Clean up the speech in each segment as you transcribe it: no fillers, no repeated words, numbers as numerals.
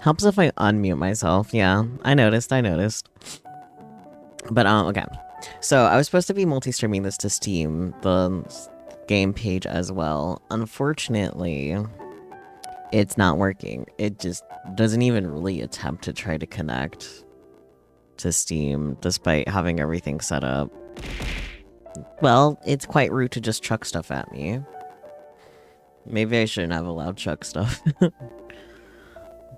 Helps if I unmute myself. Yeah, I noticed. But, okay. So, I was supposed to be multi-streaming this to Steam, the game page as well. Unfortunately, it's not working. It just doesn't even really attempt to try to connect to Steam, despite having everything set up. Well, it's quite rude to just chuck stuff at me. Maybe I shouldn't have allowed chuck stuff.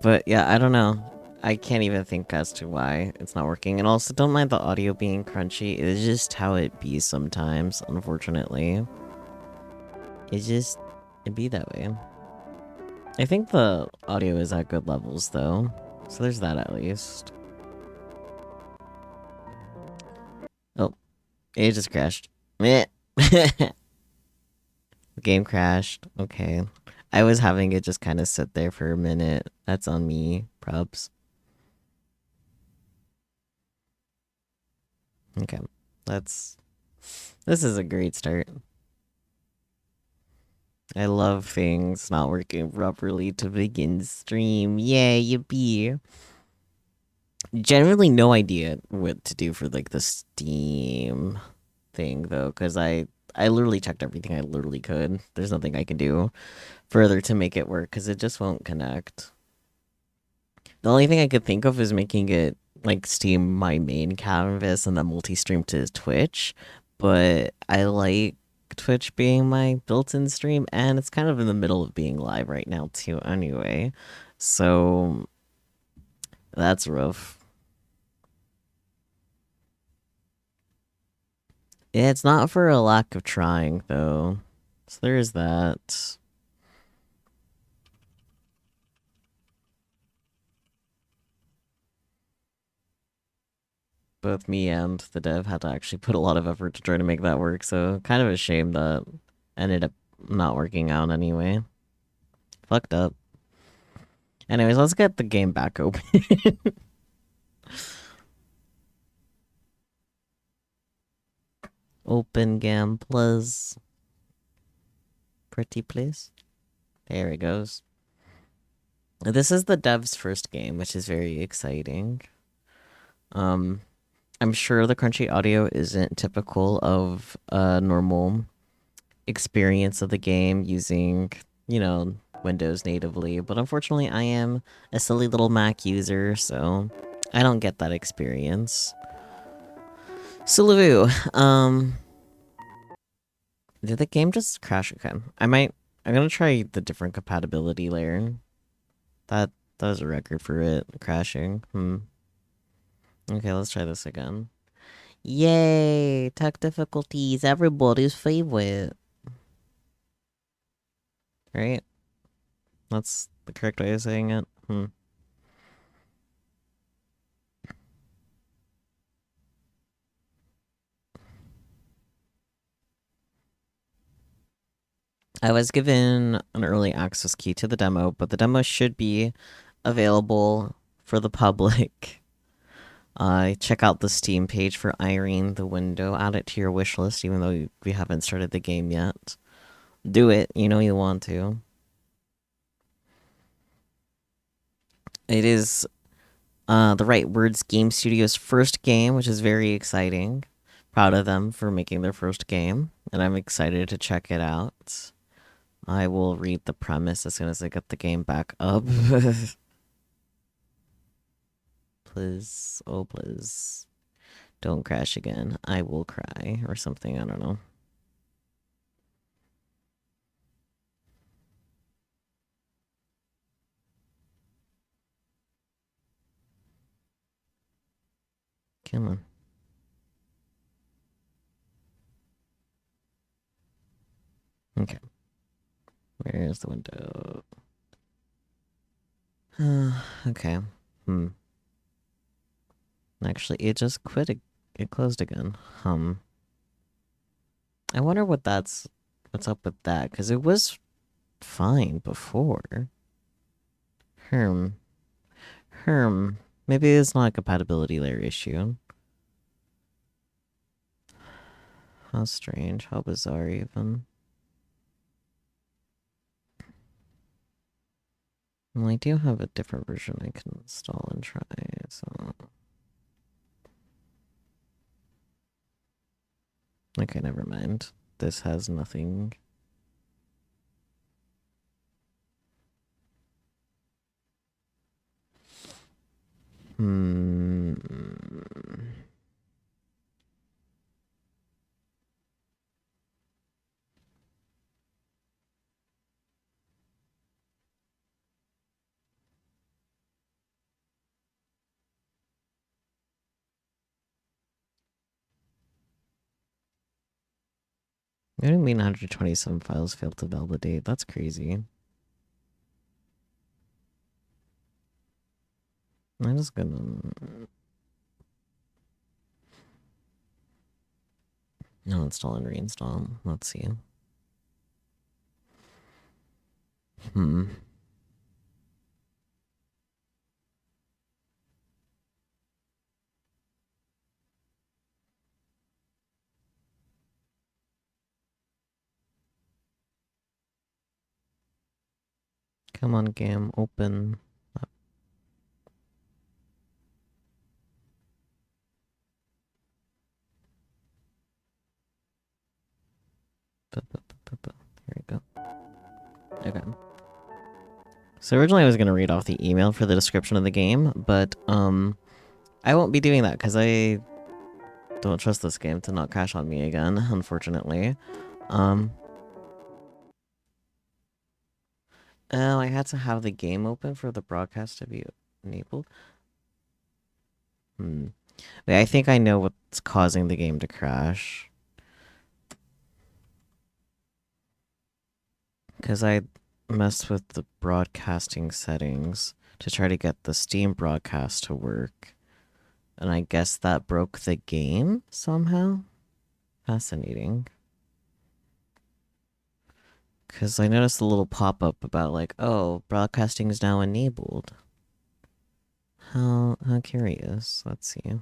But yeah, I don't know. I can't even think as to why it's not working. And also, don't mind the audio being crunchy. It's just how it be sometimes, unfortunately. It be that way. I think the audio is at good levels, though. So there's that at least. Oh, it just crashed. Meh. The game crashed. Okay. I was having it just kind of sit there for a minute. That's on me. Probs. Okay. This is a great start. I love things not working properly to begin stream. Yay, yippee. Generally no idea what to do for like the Steam thing though, because I literally checked everything I literally could. There's nothing I can do further to make it work because it just won't connect. The only thing I could think of is making it like Steam my main canvas and then multi-stream to Twitch. But I like Twitch being my built-in stream, and it's kind of in the middle of being live right now too anyway. So that's rough. Yeah, it's not for a lack of trying though. So there's that. Both me and the dev had to actually put a lot of effort to try to make that work, so kind of a shame that ended up not working out anyway. Fucked up. Anyways, let's get the game back open. Open game, please. Pretty please. There it goes. This is the dev's first game, which is very exciting. I'm sure the crunchy audio isn't typical of a normal experience of the game using, Windows natively, but unfortunately I am a silly little Mac user, so I don't get that experience. So, did the game just crash? Okay. I'm gonna try the different compatibility layer. That was a record for it crashing. Okay, let's try this again. Yay! Tech difficulties, everybody's favorite. Right? That's the correct way of saying it. I was given an early access key to the demo, but the demo should be available for the public. Check out the Steam page for Irene, the window. Add it to your wish list, even though we haven't started the game yet. Do it. You know you want to. It is the Right Words Game Studio's first game, which is very exciting. Proud of them for making their first game, and I'm excited to check it out. I will read the premise as soon as I get the game back up. Please, oh please. Don't crash again. I will cry or something, I don't know. Come on. Okay. Where's the window? Okay. Actually, it just quit. It closed again. I wonder what's up with that, because it was fine before. Herm. Maybe it's not a compatibility layer issue. How strange. How bizarre, even. Well, I do have a different version I can install and try, so... Okay, never mind. This has nothing. Hmm... What do you mean 127 files failed to validate? That's crazy. I'm just gonna... No, install and reinstall. Let's see. Hmm. Come on, game, open. Here we go. Okay. So originally I was going to read off the email for the description of the game, but I won't be doing that because I don't trust this game to not crash on me again, unfortunately. Oh, I had to have the game open for the broadcast to be enabled. Wait, I think I know what's causing the game to crash. Because I messed with the broadcasting settings to try to get the Steam broadcast to work. And I guess that broke the game somehow? Fascinating. Because I noticed a little pop-up about like, oh, broadcasting is now enabled. How curious. Let's see.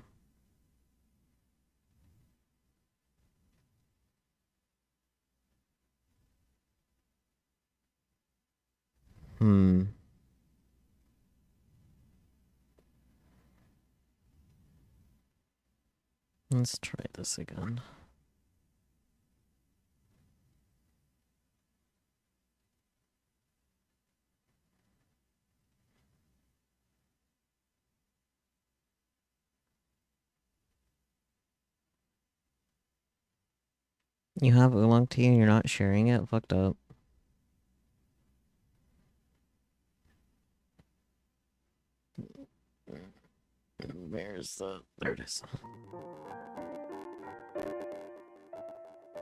Let's try this again. You have oolong tea and you're not sharing it? Fucked up. Where's the... There it is.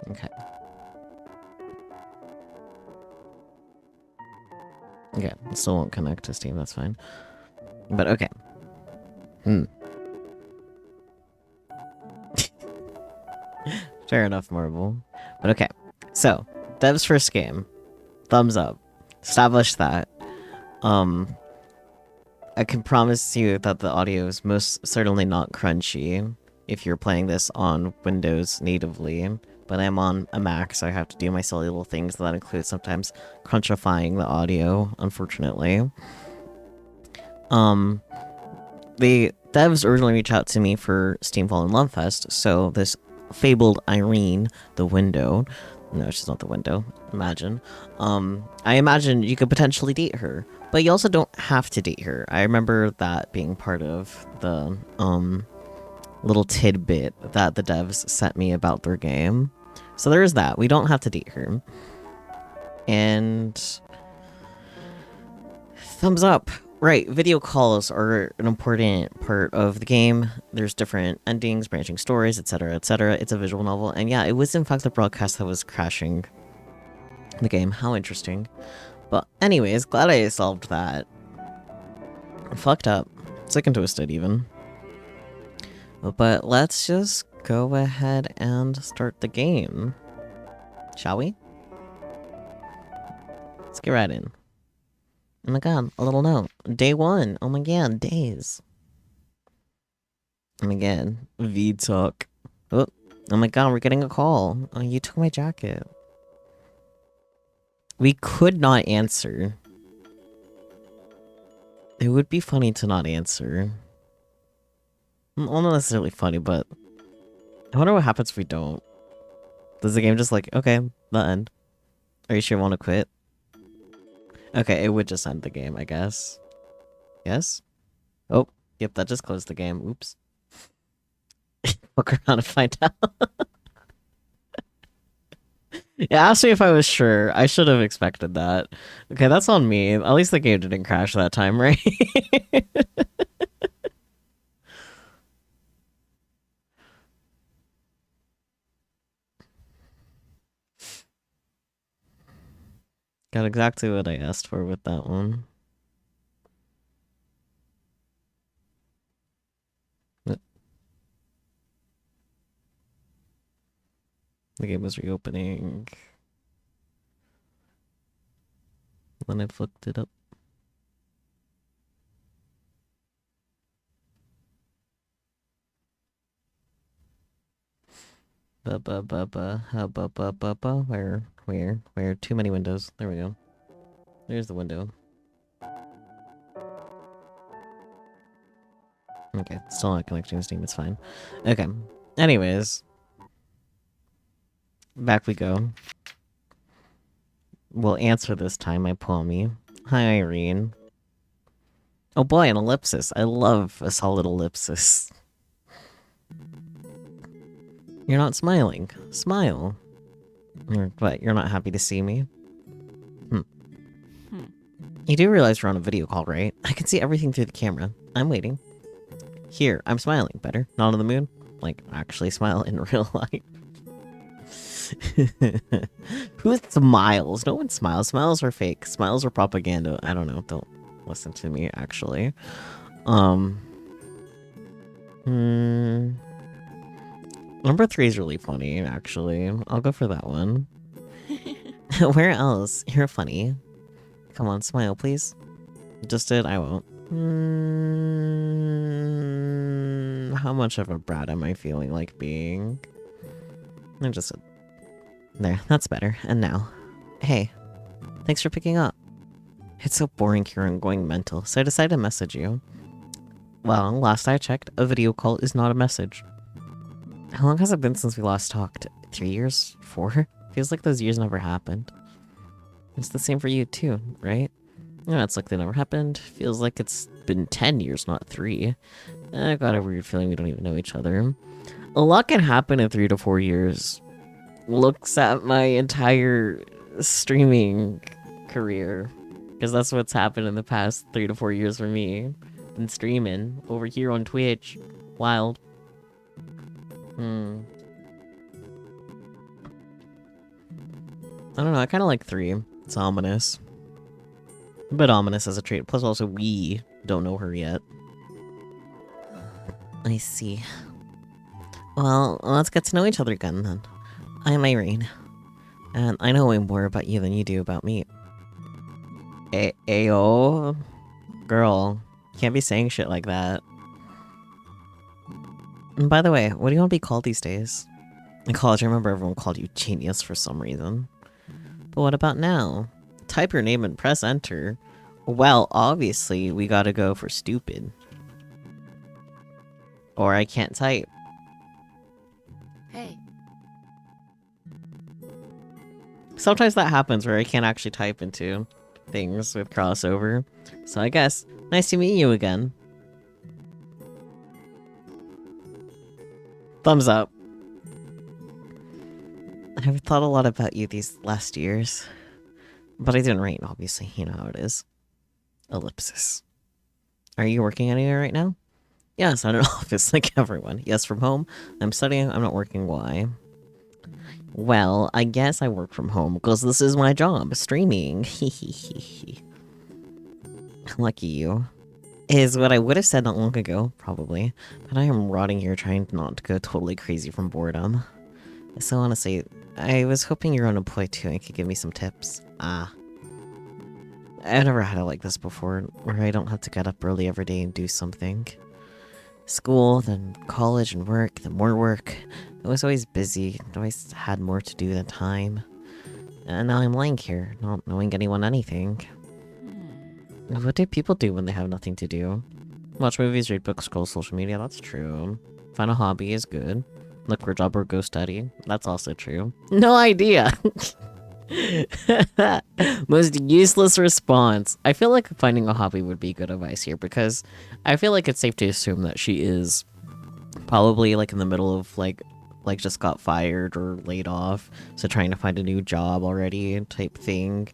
Okay. Okay, it still won't connect to Steam, that's fine. But okay. Fair enough, Marvel. But okay. So, Dev's first game. Thumbs up. Establish that. I can promise you that the audio is most certainly not crunchy if you're playing this on Windows natively. But I'm on a Mac, so I have to do my silly little things that include sometimes crunchifying the audio, unfortunately. The devs originally reached out to me for Steam Fall in Love Fest, so this fabled Irene, the window... No, she's not the window. Imagine. I imagine you could potentially date her, but you also don't have to date her. I remember that being part of the, little tidbit that the devs sent me about their game. So there is that. We don't have to date her. And... thumbs up! Right, video calls are an important part of the game. There's different endings, branching stories, etc., etc. It's a visual novel, and yeah, it was in fact the broadcast that was crashing the game. How interesting. But anyways, glad I solved that. Fucked up. Sick and twisted, even. But let's just go ahead and start the game. Shall we? Let's get right in. Oh my god, a little note. Day 1. Oh my god, days. Oh my god, V talk. Oh my god, we're getting a call. Oh, you took my jacket. We could not answer. It would be funny to not answer. Well, not necessarily funny, but I wonder what happens if we don't. Does the game just like, okay, the end? Are you sure you want to quit? Okay, it would just end the game, I guess. Yes? Oh, yep, that just closed the game. Oops. Look around and find out. Yeah, asked me if I was sure. I should have expected that. Okay, that's on me. At least the game didn't crash that time, right? Got exactly what I asked for with that one. The game was reopening. Then I flipped it up. Where? Too many windows. There we go. There's the window. Okay, still not connecting to Steam, it's fine. Okay. Anyways. Back we go. We'll answer this time, I me. Hi, Irene. Oh boy, an ellipsis. I love a solid ellipsis. You're not smiling. Smile. Or what, you're not happy to see me? You do realize we're on a video call, right? I can see everything through the camera. I'm waiting. Here, I'm smiling. Better? Not on the moon? Like, actually smile in real life. Who smiles? No one smiles. Smiles are fake. Smiles are propaganda. I don't know. Don't listen to me, actually. Number 3 is really funny, actually. I'll go for that one. Where else? You're funny. Come on, smile, please. Just did. I won't. How much of a brat am I feeling like being? I just... There, that's better. And now. Hey. Thanks for picking up. It's so boring here and going mental, so I decided to message you. Well, last I checked, a video call is not a message. How long has it been since we last talked? 3 years? 4? Feels like those years never happened. It's the same for you too, right? Yeah, it's like they never happened. Feels like it's been 10 years, not 3. I got a weird feeling we don't even know each other. A lot can happen in 3 to 4 years. Looks at my entire streaming career. Because that's what's happened in the past 3 to 4 years for me. Been streaming over here on Twitch. Wild. I don't know, I kind of like 3. It's ominous. A bit ominous as a trait. Plus also we don't know her yet. I see. Well, let's get to know each other again then. I'm Irene. And I know way more about you than you do about me. Ayo? Girl, you can't be saying shit like that. And by the way, what do you want to be called these days? In college, I remember everyone called you genius for some reason. But what about now? Type your name and press enter. Well, obviously, we gotta go for stupid. Or I can't type. Hey. Sometimes that happens where I can't actually type into things with crossover. So I guess, nice to meet you again. Thumbs up. I've thought a lot about you these last years. But I didn't write, obviously. You know how it is. Ellipsis. Are you working anywhere right now? Yes, at an office like everyone. Yes, from home. I'm studying. I'm not working. Why? Well, I guess I work from home because this is my job. Streaming. Lucky you. Is what I would have said not long ago, probably. But I am rotting here trying not to go totally crazy from boredom. So honestly, I was hoping you're unemployed too and could give me some tips. I've never had it like this before, where I don't have to get up early every day and do something. School, then college and work, then more work. I was always busy, always had more to do than time. And now I'm lying here, not knowing anyone anything. What do people do when they have nothing to do? Watch movies, read books, scroll social media. That's true. Find a hobby is good. Look for a job or go study. That's also true. No idea. Most useless response. I feel like finding a hobby would be good advice here because I feel like it's safe to assume that she is probably like in the middle of like just got fired or laid off, so trying to find a new job already type thing,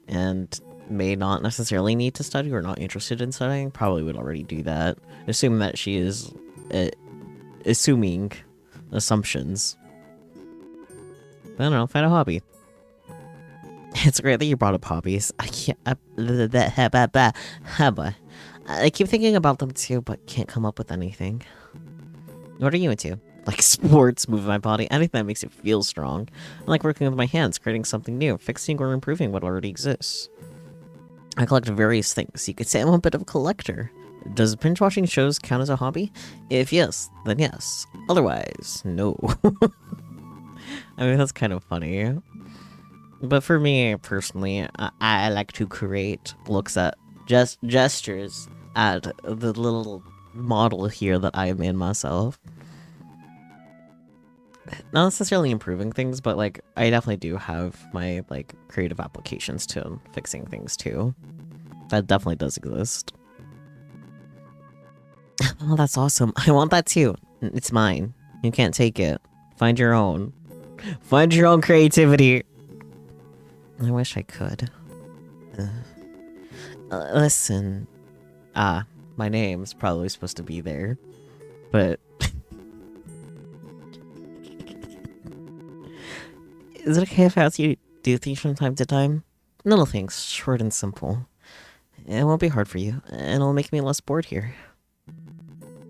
and may not necessarily need to study or not interested in studying. Probably would already do that. Assume that she is assuming assumptions. I don't know, find a hobby. It's great that you brought up hobbies. I can't. I keep thinking about them too, but can't come up with anything. What are you into? Like sports, moving my body, anything that makes it feel strong. I like working with my hands, creating something new, fixing or improving what already exists. I collect various things. You could say I'm a bit of a collector. Does binge watching shows count as a hobby? If yes, then yes. Otherwise, no. I mean, that's kind of funny. But for me, personally, I like to create looks at gestures at the little model here that I made myself. Not necessarily improving things, but like I definitely do have my like creative applications to fixing things too. That definitely does exist. Oh, that's awesome. I want that too. It's mine. You can't take it. Find your own. Find your own creativity. I wish I could. Listen. My name's probably supposed to be there, but is it okay if I ask you to do things from time to time? Little things, short and simple. It won't be hard for you, and it'll make me less bored here.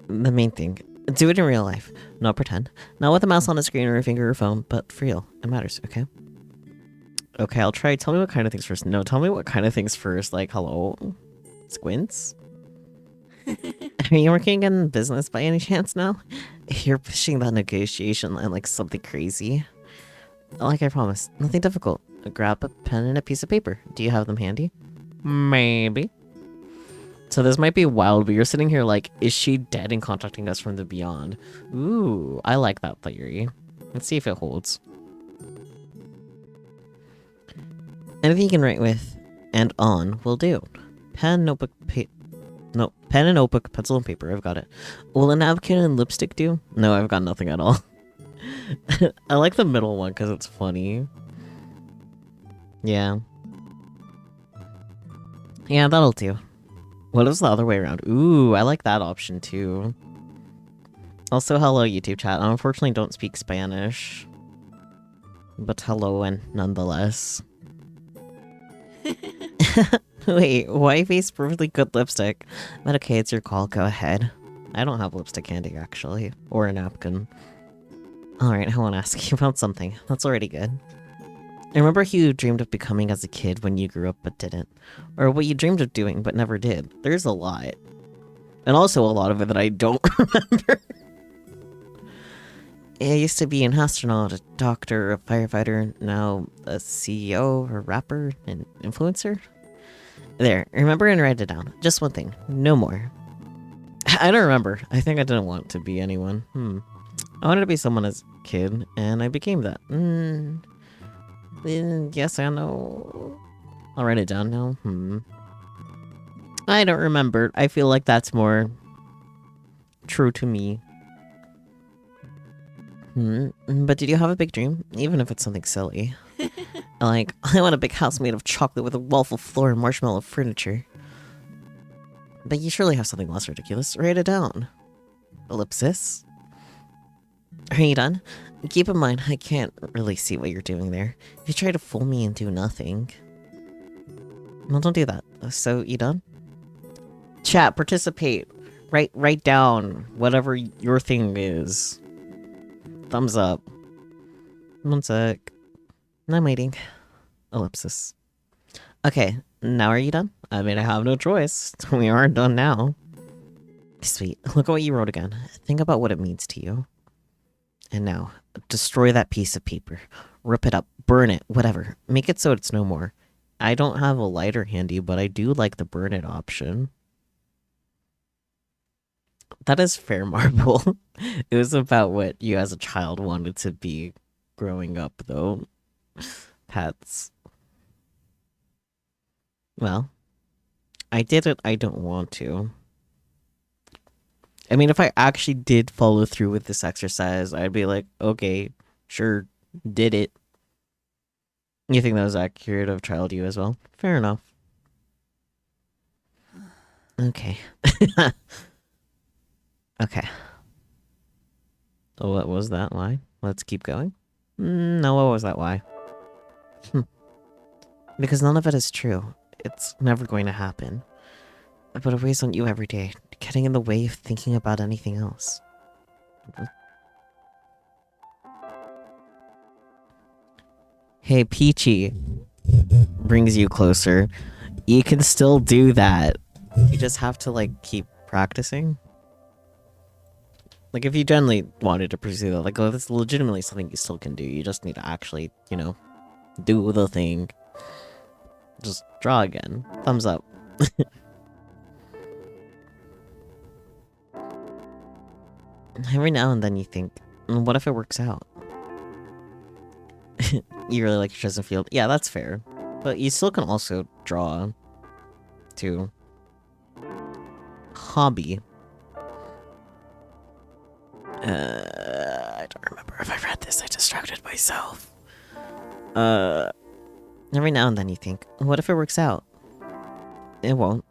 The main thing, do it in real life, not pretend. Not with a mouse on a screen or a finger or phone, but for real. It matters, okay? Okay, I'll try. Tell me what kind of things first. No, tell me what kind of things first. Like, hello? Squints? Are you working in business by any chance now? You're pushing that negotiation line like something crazy. Like I promised, nothing difficult. Grab a pen and a piece of paper. Do you have them handy? Maybe. So this might be wild, but you're sitting here like, is she dead and contacting us from the beyond? Ooh, I like that theory. Let's see if it holds. Anything you can write with and on will do. Pen, notebook, pen and notebook, pencil and paper. I've got it. Will a napkin and lipstick do? No, I've got nothing at all. I like the middle one because it's funny. Yeah. Yeah, that'll do. What is the other way around? Ooh, I like that option too. Also, hello YouTube chat. I unfortunately don't speak Spanish. But hello and nonetheless. Wait, white face perfectly good lipstick. But okay, it's your call, go ahead. I don't have lipstick handy actually. Or a napkin. Alright, I want to ask you about something. That's already good. I remember who you dreamed of becoming as a kid when you grew up but didn't. Or what you dreamed of doing but never did. There's a lot. And also a lot of it that I don't remember. I used to be an astronaut, a doctor, a firefighter, now a CEO, a rapper, an influencer. There, remember and write it down. Just one thing, no more. I don't remember. I think I didn't want to be anyone. I wanted to be someone as a kid, and I became that. Yes, I know. I'll write it down now. I don't remember. I feel like that's more true to me. But did you have a big dream? Even if it's something silly. Like, I want a big house made of chocolate with a waffle floor and marshmallow furniture. But you surely have something less ridiculous. Write it down. Ellipsis. Are you done? Keep in mind, I can't really see what you're doing there. If you try to fool me and do nothing... Well, don't do that. So, you done? Chat, participate. Write down whatever your thing is. Thumbs up. One sec. I'm waiting. Ellipsis. Okay, now are you done? I mean, I have no choice. We are done now. Sweet. Look at what you wrote again. Think about what it means to you. And now, destroy that piece of paper. Rip it up. Burn it. Whatever. Make it so it's no more. I don't have a lighter handy, but I do like the burn it option. That is fair, Marble. It was about what you as a child wanted to be growing up, though. Pets. Well, I did it. I don't want to. I mean, if I actually did follow through with this exercise, I'd be like, okay, sure, did it. You think that was accurate of child you as well? Fair enough. Okay. Okay. Oh, what was that? Why? Let's keep going. No, what was that? Why? Because none of it is true. It's never going to happen. But it weighs on you every day, getting in the way of thinking about anything else. Hey, Peachy brings you closer. You can still do that. You just have to, like, keep practicing. Like, if you generally wanted to pursue that, like, oh, that's legitimately something you still can do. You just need to actually, you know, do the thing. Just draw again. Thumbs up. Every now and then you think, what if it works out? You really like your chosen field. Yeah, that's fair. But you still can also draw to hobby. I don't remember if I read this. I distracted myself. Every now and then you think, what if it works out? It won't.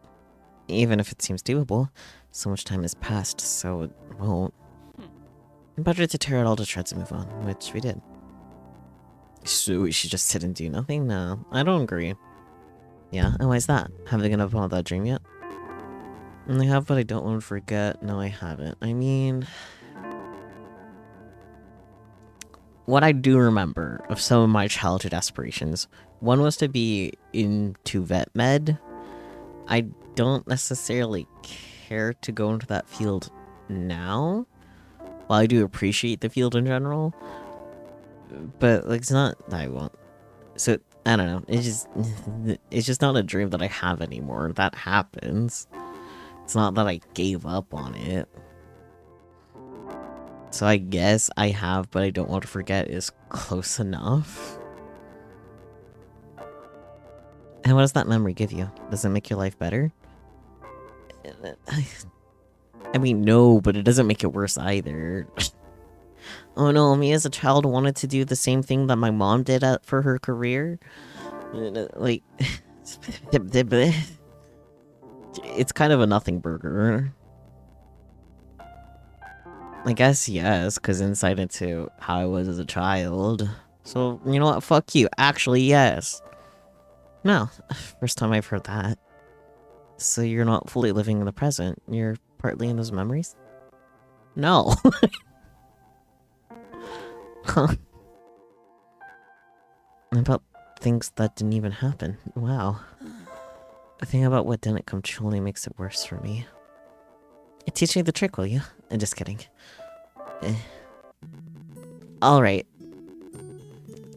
Even if it seems doable. So much time has passed, so it won't. Better to tear it all to shreds and move on, which we did. So we should just sit and do nothing? No, I don't agree. Yeah, and why is that? Have they given up on that dream yet? I have, but I don't want to forget. No, I haven't. I mean... What I do remember of some of my childhood aspirations, one was to be into vet med. I don't necessarily care to go into that field now. While I do appreciate the field in general, but like it's not that I want. So I don't know. It's just not a dream that I have anymore. That happens. It's not that I gave up on it. So I guess I have, but I don't want to forget is close enough. And what does that memory give you? Does it make your life better? I mean, no, but it doesn't make it worse either. Oh no, me as a child wanted to do the same thing that my mom did for her career. Like, it's kind of a nothing burger. I guess yes, because insight into how I was as a child. So, you know what? Fuck you. Actually, yes. No, first time I've heard that. So you're not fully living in the present. You're partly in those memories? No. Huh. About things that didn't even happen. Wow. The thing about what didn't come true only makes it worse for me. Teach me the trick, will you? I'm just kidding. Alright.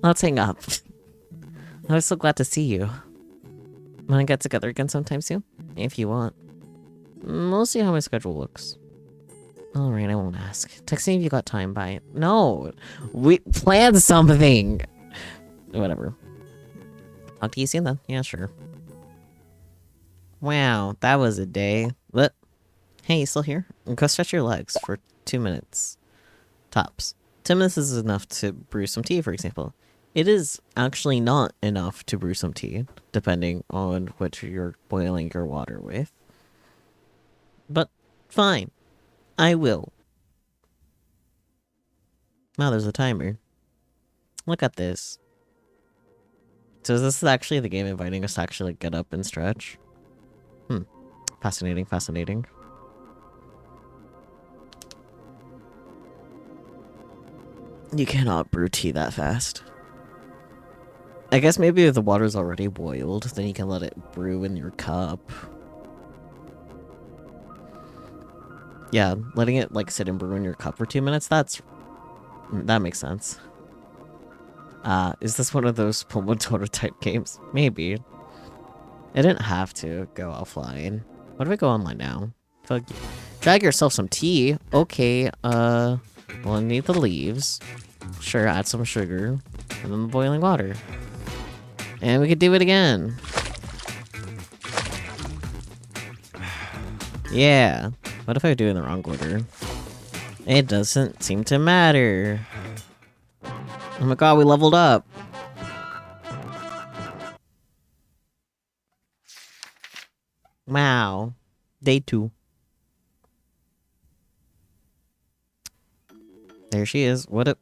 Let's hang up. I was so glad to see you. Wanna get together again sometime soon? If you want. We'll see how my schedule looks. Alright, I won't ask. Text me if you got time, bye. No! We planned something! Whatever. Talk to you soon then. Yeah, sure. Wow, that was a day. What? Hey, you still here? Go stretch your legs for 2 minutes. Tops. 10 minutes is enough to brew some tea, for example. It is actually not enough to brew some tea, depending on what you're boiling your water with. But, fine. I will. Wow, there's a timer. Look at this. So is this actually the game inviting us to actually get up and stretch? Fascinating, fascinating. You cannot brew tea that fast. I guess maybe if the water's already boiled, then you can let it brew in your cup. Yeah, letting it, like, sit and brew in your cup for 2 minutes, that makes sense. Is this one of those Pomodoro type games? Maybe. I didn't have to go offline. What if I go online now? Fuck you. Drag yourself some tea. Okay, we'll need the leaves. Sure, add some sugar. And then the boiling water. And we could do it again. Yeah. What if I do it in the wrong order? It doesn't seem to matter. Oh my god, we leveled up. Wow. Day 2. There she is. What a...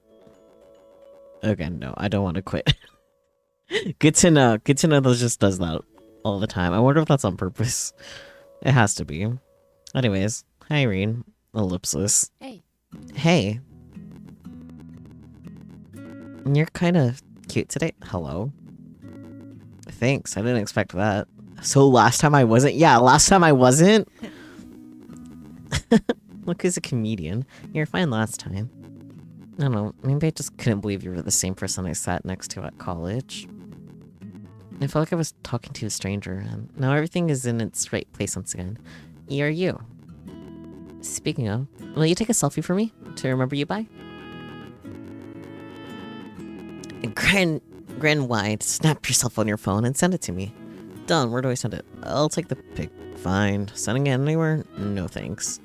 Okay, no, I don't want to quit. Good to know. Good to know that just does that all the time. I wonder if that's on purpose. It has to be. Anyways, hi Irene. Ellipsis. Hey. Hey. You're kind of cute today. Hello. Thanks, I didn't expect that. So last time I wasn't? Yeah, last time I wasn't? Look who's a comedian. You were fine last time. I don't know, maybe I just couldn't believe you were the same person I sat next to at college. I felt like I was talking to a stranger, and now everything is in its right place once again. You're you. Speaking of, will you take a selfie for me to remember you by? Grin wide, snap yourself on your phone and send it to me. Done, where do I send it? I'll take the pic. Fine. Sending it anywhere? No thanks.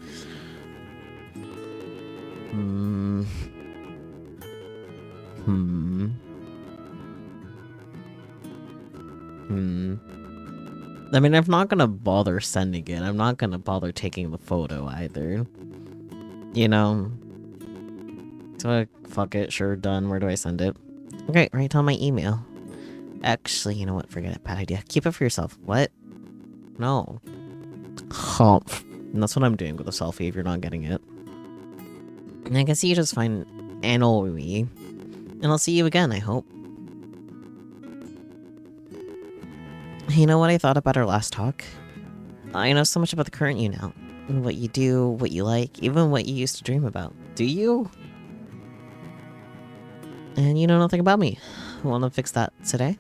I mean, I'm not gonna bother sending it. I'm not gonna bother taking the photo either. You know? So, fuck it. Sure, done. Where do I send it? Okay, right on my email. Actually, you know what? Forget it. Bad idea. Keep it for yourself. What? No. Humph. And that's what I'm doing with a selfie if you're not getting it. And I guess you just find Anoi. And I'll see you again, I hope. You know what I thought about our last talk? I know so much about the current you now. What you do, what you like, even what you used to dream about. Do you? And you know nothing about me. Want to fix that today?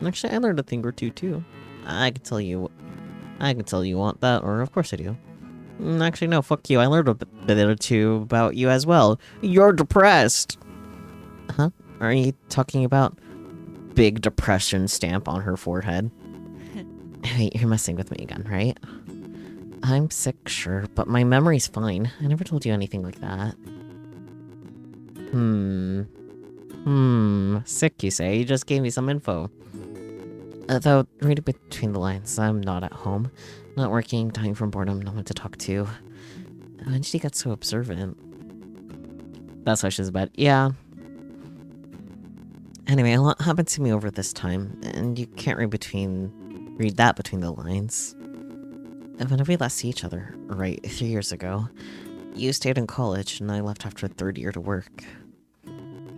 Actually, I learned a thing or two, too. I can tell you want that, or of course I do. Actually, no, fuck you. I learned a bit or two about you as well. You're depressed! Huh? Are you talking about big depression stamp on her forehead? Wait, you're messing with me again, right? I'm sick, sure, but my memory's fine. I never told you anything like that. Sick, you say? You just gave me some info. Though, reading between the lines, I'm not at home. Not working, dying from boredom, no one to talk to. When did she get so observant? That's why she's bad. Yeah. Anyway, a lot happened to me over this time, and you can't read that between the lines. And whenever we last see each other, right, 3 years ago, you stayed in college, and I left after 3rd year to work.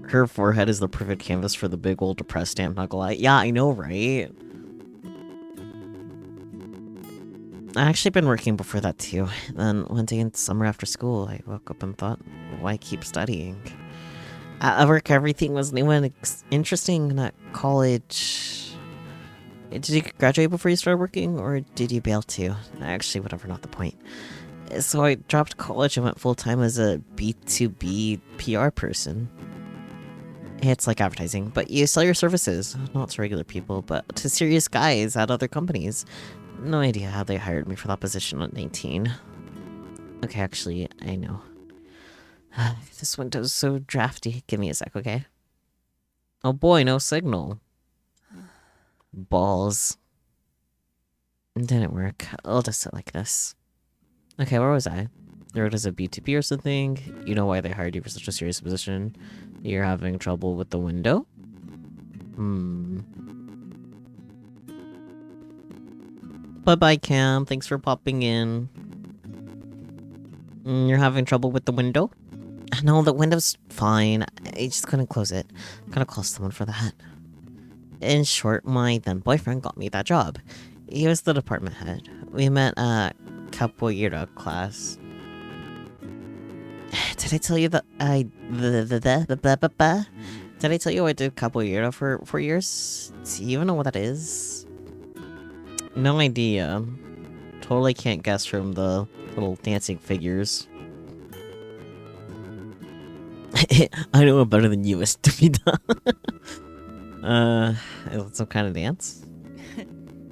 Her forehead is the perfect canvas for the big old depressed stamp, not gonna lie. Yeah, I know, right? I actually been working before that too. Then one day in summer after school, I woke up and thought, why keep studying? At work, everything was new and interesting. At college... Did you graduate before you started working, or did you bail too? Actually, whatever, not the point. So I dropped college and went full-time as a B2B PR person. It's like advertising, but you sell your services, not to regular people, but to serious guys at other companies. No idea how they hired me for that position at 19. Okay, actually, I know. This window's so drafty. Give me a sec, okay? Oh boy, no signal. Balls. Didn't work. I'll just sit like this. Okay, where was I? There it is a B2B or something. You know why they hired you for such a serious position. You're having trouble with the window? Bye-bye, Cam. Thanks for popping in. You're having trouble with the window? No, the window's fine. I just couldn't close it. Gotta call someone for that. In short, my then boyfriend got me that job. He was the department head. We met at capoeira class. Did I tell you that Did I tell you I did capoeira for 4 years? Do you even know what that is? No idea. Totally can't guess from the little dancing figures. I know it better than you, estúpida. Is it some kind of dance?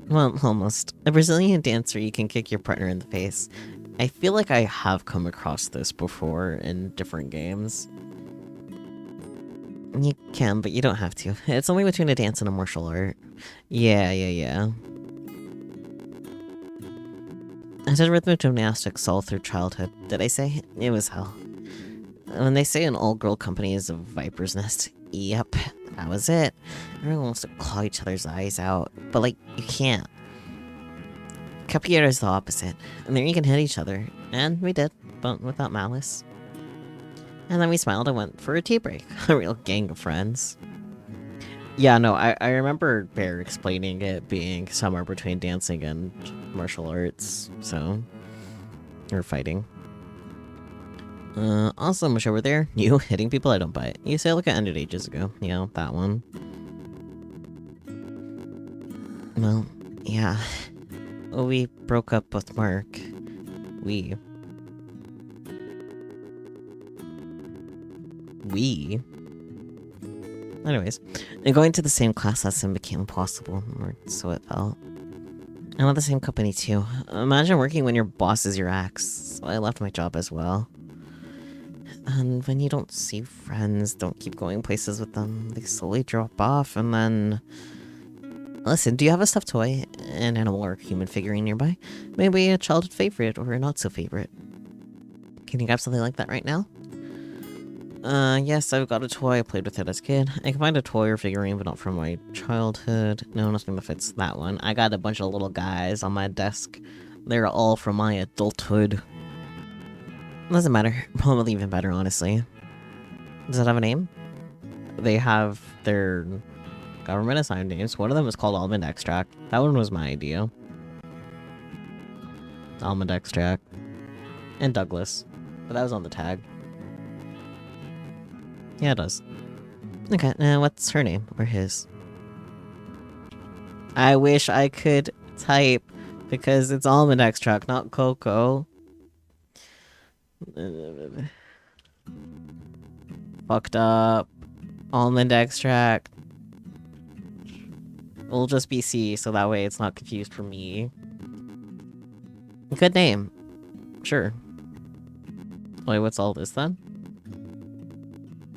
Well, almost. A Brazilian dancer you can kick your partner in the face. I feel like I have come across this before in different games. You can, but you don't have to. It's only between a dance and a martial art. Yeah. I did rhythmic gymnastics all through childhood. Did I say? It was hell. When they say an all-girl company is a viper's nest, yep, that was it. Everyone wants to claw each other's eyes out, but like, you can't. Capoeira is the opposite, and there you can hit each other, and we did, but without malice. And then we smiled and went for a tea break, a real gang of friends. Yeah, no, I remember Bear explaining it being somewhere between dancing and martial arts, so... or fighting. Awesome, wish over there. You hitting people? I don't buy it. You say look at Ended ages ago. Yeah, that one. Well, yeah. We broke up with Mark. We. Anyways, and going to the same class as him became impossible, or so it felt. I'm at the same company too. Imagine working when your boss is your ex. So I left my job as well. And when you don't see friends, don't keep going places with them, they slowly drop off, and then... Listen, do you have a stuffed toy, an animal or human figurine nearby? Maybe a childhood favorite, or a not-so-favorite. Can you grab something like that right now? Yes, I've got a toy. I played with it as a kid. I can find a toy or figurine, but not from my childhood. No, nothing that fits that one. I got a bunch of little guys on my desk. They're all from my adulthood. Doesn't matter. Probably even better, honestly. Does it have a name? They have their government-assigned names. One of them is called Almond Extract. That one was my idea. Almond Extract. And Douglas. But that was on the tag. Yeah, it does. Okay, now what's her name? Or his? I wish I could type, because it's Almond Extract, not Cocoa. Fucked up. Almond Extract. It'll just be C, so that way it's not confused for me. Good name. Sure. Wait, what's all this then?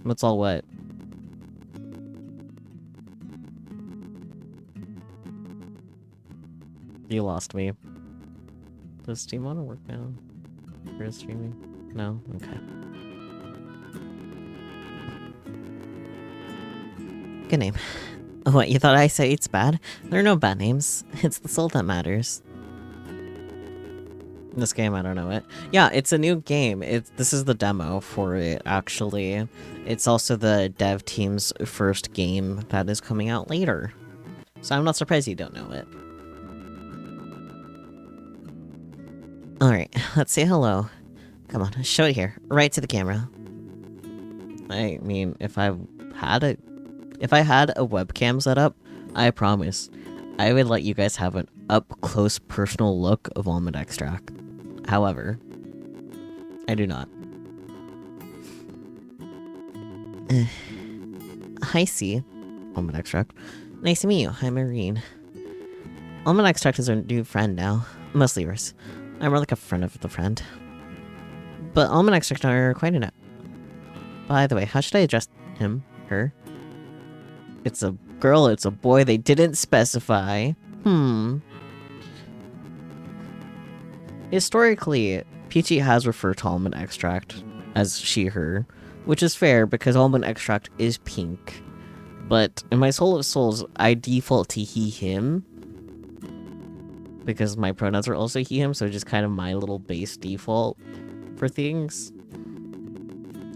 What's all what? You lost me. Does Steam want to work now? Or is streaming? No? Okay. Good name. What, you thought I said it's bad? There are no bad names. It's the soul that matters. This game, I don't know it. Yeah, it's a new game. This is the demo for it, actually. It's also the dev team's first game that is coming out later. So I'm not surprised you don't know it. Alright, let's say hello. Come on, show it here. Right to the camera. I mean, if I had a webcam set up, I promise, I would let you guys have an up-close personal look of Almond Extract. However, I do not. Hi, C. Almond Extract. Nice to meet you. I'm Irene. Almond Extract is our new friend now. Mostly yours. I'm more like a friend of the friend. But Almond Extract and I are quite inept. By the way, how should I address him? Her? It's a girl, it's a boy, they didn't specify. Historically, Peachy has referred to Almond Extract as she, her, which is fair because Almond Extract is pink. But in my Soul of Souls, I default to he, him. Because my pronouns are also he, him, so just kind of my little base default for things.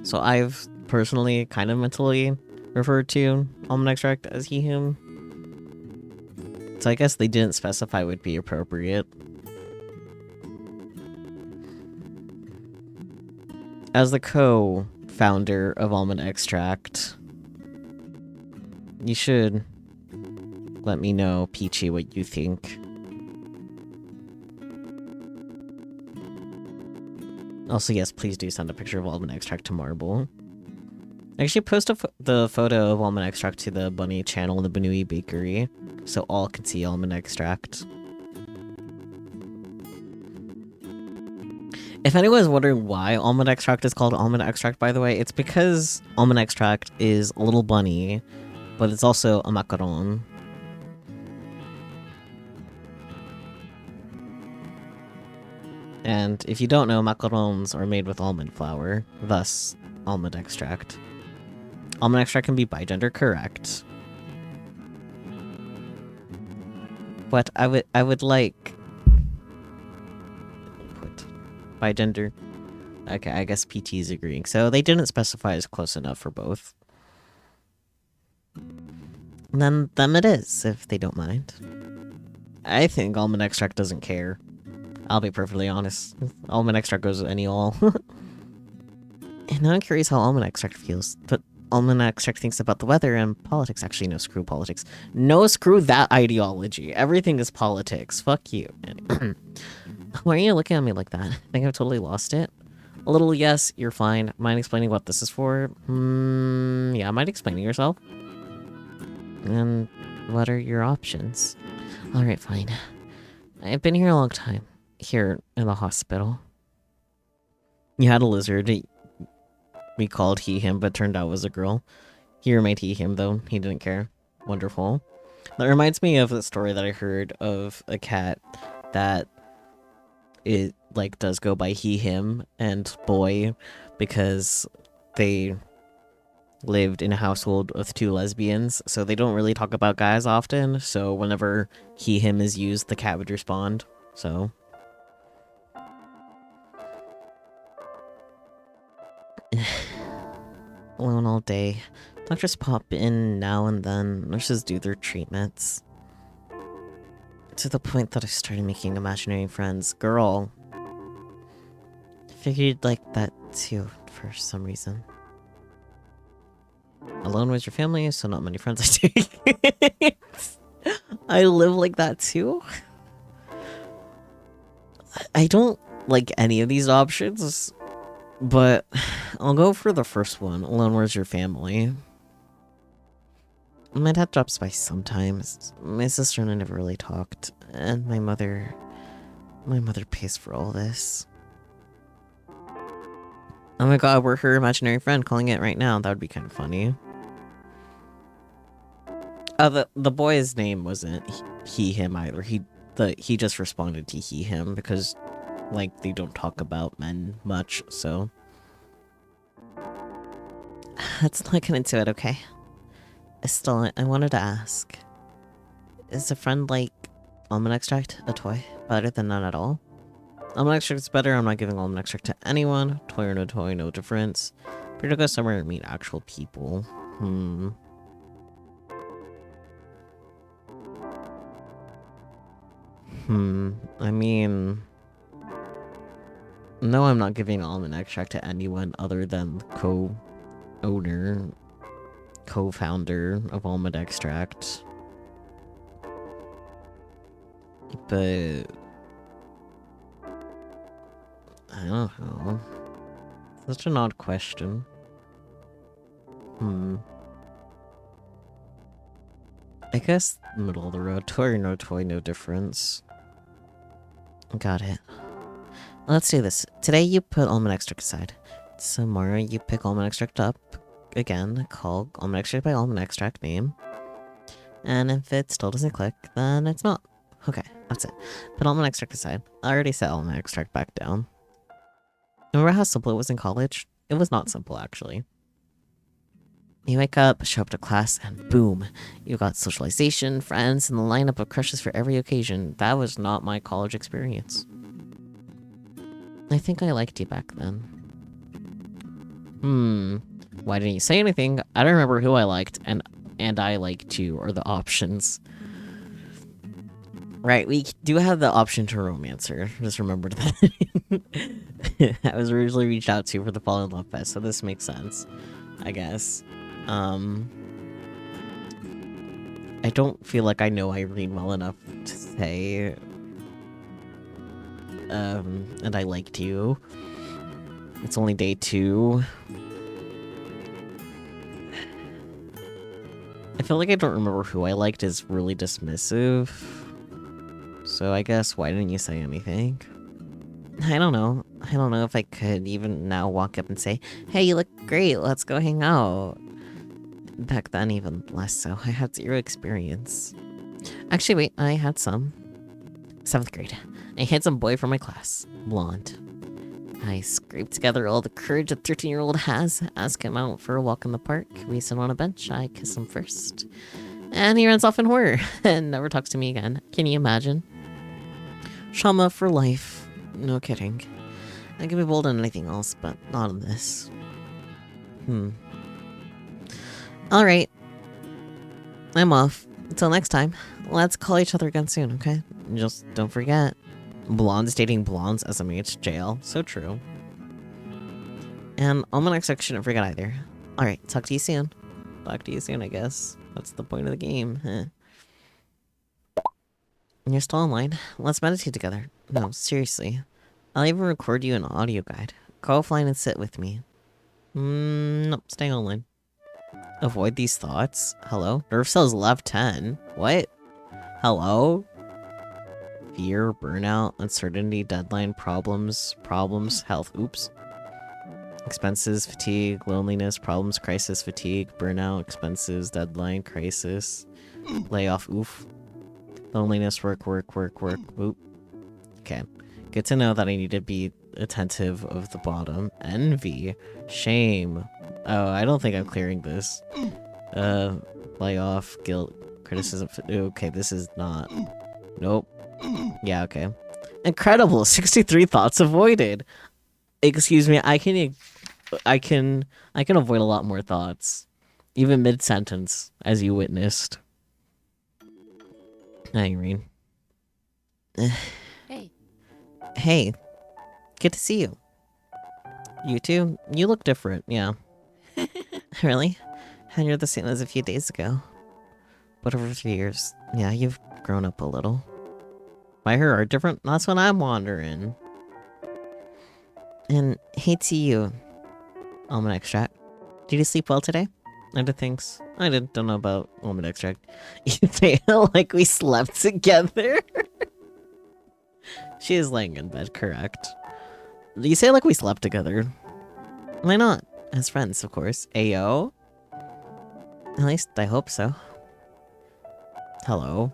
So I've personally kind of mentally referred to Almond Extract as he, him. So I guess they didn't specify would be appropriate. As the co-founder of Almond Extract, you should let me know, Peachy, what you think. Also, yes, please do send a picture of almond extract to Marble. Actually, post the photo of almond extract to the bunny channel in the Banui Bakery, so all can see almond extract. If anyone's wondering why almond extract is called almond extract, by the way, it's because almond extract is a little bunny, but it's also a macaron. And if you don't know, macarons are made with almond flour, thus almond extract. Almond extract can be bigender correct. But I would like put bigender. Okay, I guess PT is agreeing. So they didn't specify as close enough for both. And then them it is, if they don't mind. I think almond extract doesn't care. I'll be perfectly honest. Almond extract goes with any all. And now I'm curious how almond extract feels. But almond extract thinks about the weather and politics. Actually, no, screw politics. No, screw that ideology. Everything is politics. Fuck you. Why are you looking at me like that? I think I've totally lost it. A little yes, you're fine. Mind explaining what this is for? Yeah, mind explaining yourself? And what are your options? Alright, fine. I've been here a long time. Here in the hospital. You had a lizard. We called he, him, but turned out it was a girl. He remained he, him, though. He didn't care. Wonderful. That reminds me of the story that I heard of a cat that it, like, does go by he, him, and boy, because they lived in a household with 2 lesbians, so they don't really talk about guys often, so whenever he, him is used, the cat would respond, so... Alone all day. Doctors pop in now and then. Nurses do their treatments. To the point that I started making imaginary friends. Girl. Figured you'd like that too, for some reason. Alone with your family, so not many friends I take. I live like that too. I don't like any of these options. But I'll go for the first one. Alone, where's your family? My dad drops by sometimes. My sister and I never really talked. And my mother pays for all this. Oh my god, we're her imaginary friend, calling it right now. That would be kind of funny. Oh, the boy's name wasn't he, him either. He just responded to he, him because... like, they don't talk about men much, so... Let's not get into it, okay? I wanted to ask... is a friend like almond extract a toy? Better than none at all? Almond extract is better, I'm not giving almond extract to anyone. Toy or no toy, no difference. Better to go somewhere and meet actual people. I mean... no, I'm not giving almond extract to anyone other than co-owner, co-founder of almond extract. But... I don't know. Such an odd question. I guess middle of the road. Toy or no toy, no difference. Got it. Let's do this. Today you put almond extract aside. Tomorrow you pick almond extract up. Again, call almond extract by almond extract name. And if it still doesn't click, then it's not. Okay, that's it. Put almond extract aside. I already set almond extract back down. Remember how simple it was in college? It was not simple, actually. You wake up, show up to class, and boom! You got socialization, friends, and the lineup of crushes for every occasion. That was not my college experience. I think I liked you back then. Why didn't you say anything? I don't remember who I liked, and I liked you, or the options. Right, we do have the option to romance her. Just remembered that. I was originally reached out to for the Fall in Love Fest, so this makes sense, I guess. I don't feel like I know Irene well enough to say, and I liked you. It's only day 2. I feel like I don't remember who I liked is really dismissive. So I guess, why didn't you say anything? I don't know. I don't know if I could even now walk up and say, hey, you look great, let's go hang out. Back then, even less so. I had 0 experience. Actually, wait, I had some. 7th grade. A handsome boy from my class. Blonde. I scraped together all the courage a 13-year-old has, ask him out for a walk in the park. We sit on a bench, I kiss him first. And he runs off in horror and never talks to me again. Can you imagine? Trauma for life. No kidding. I can be bold on anything else, but not on this. Alright. I'm off. Until next time, let's call each other again soon, okay? Just don't forget. Blondes dating blondes, SMH, jail. So true. And on my next section, don't forget either. Alright, talk to you soon. Talk to you soon, I guess. That's the point of the game, huh? You're still online. Let's meditate together. No, seriously. I'll even record you an audio guide. Go offline and sit with me. Nope, stay online. Avoid these thoughts. Hello? Nerve cells left 10. What? Hello? Fear, burnout, uncertainty, deadline, problems, health, oops. Expenses, fatigue, loneliness, problems, crisis, fatigue, burnout, expenses, deadline, crisis, layoff, oof. Loneliness, work, oop. Okay. Good to know that I need to be attentive of the bottom. Envy, shame. Oh, I don't think I'm clearing this. Layoff, guilt, criticism, okay, this is not. Nope. Yeah, okay. Incredible! 63 thoughts avoided! Excuse me, I can avoid a lot more thoughts. Even mid-sentence, as you witnessed. Hi, Irene. Hey. Hey. Good to see you. You too? You look different, yeah. Really? And you're the same as a few days ago. But over 3 years, yeah, you've grown up a little. My hair are different? That's what I'm wondering. And hey to you, almond extract. Did you sleep well today? I did things. I don't know about almond extract. You feel like we slept together? She is laying in bed, correct. You say like we slept together. Why not? As friends, of course. Ayo? At least I hope so. Hello.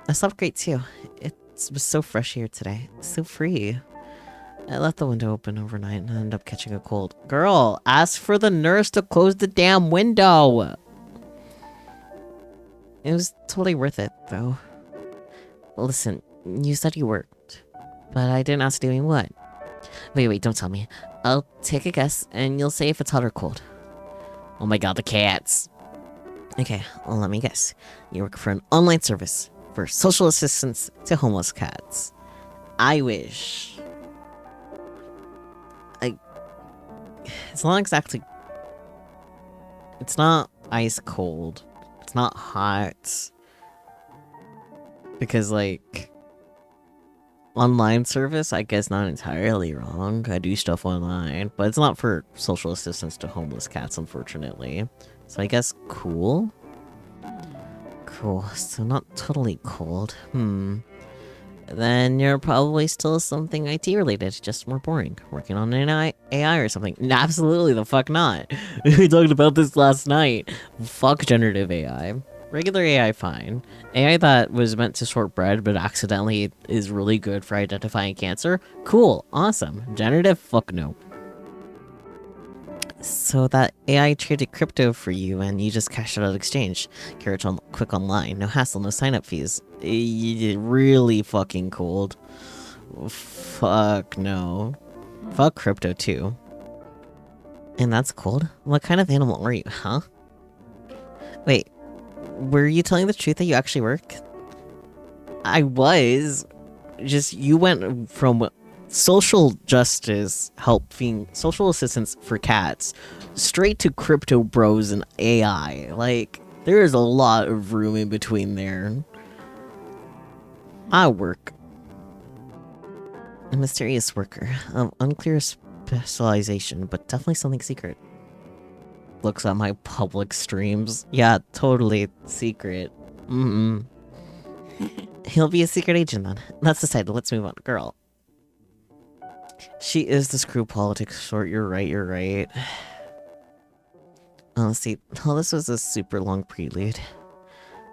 I slept great too. It was so fresh here today. So free. I left the window open overnight and ended up catching a cold. Girl, ask for the nurse to close the damn window! It was totally worth it, though. Listen, you said you worked, but I didn't ask doing what. Wait, don't tell me. I'll take a guess, and you'll say if it's hot or cold. Oh my god, the cats! Okay, well, let me guess. You work for an online service for social assistance to homeless cats. I wish. It's not exactly... It's not ice cold. It's not hot. Because, like... Online service, I guess not entirely wrong. I do stuff online. But it's not for social assistance to homeless cats, unfortunately. So I guess cool? Cool. So not totally cold. Then you're probably still something IT related, just more boring. Working on an AI or something. Absolutely the fuck not. We talked about this last night. Fuck generative AI. Regular AI, fine. AI that was meant to sort bread but accidentally is really good for identifying cancer. Cool, awesome. Generative, fuck no. So that AI traded crypto for you and you just cashed it out of exchange. Carriage on quick online, no hassle, no sign-up fees. Really fucking cold. Fuck no. Fuck crypto too. And that's cold? What kind of animal are you, huh? Wait, were you telling the truth that you actually work? I was. Just, you went from social justice, helping social assistance for cats, straight to crypto bros and AI. Like, there is a lot of room in between there. I work. A mysterious worker of unclear pedestalization, but definitely something secret. Looks at my public streams. Yeah, totally secret. He'll be a secret agent then. That's decided. Let's move on. Girl. She is the screw politics sort. You're right. Honestly, all this was a super long prelude.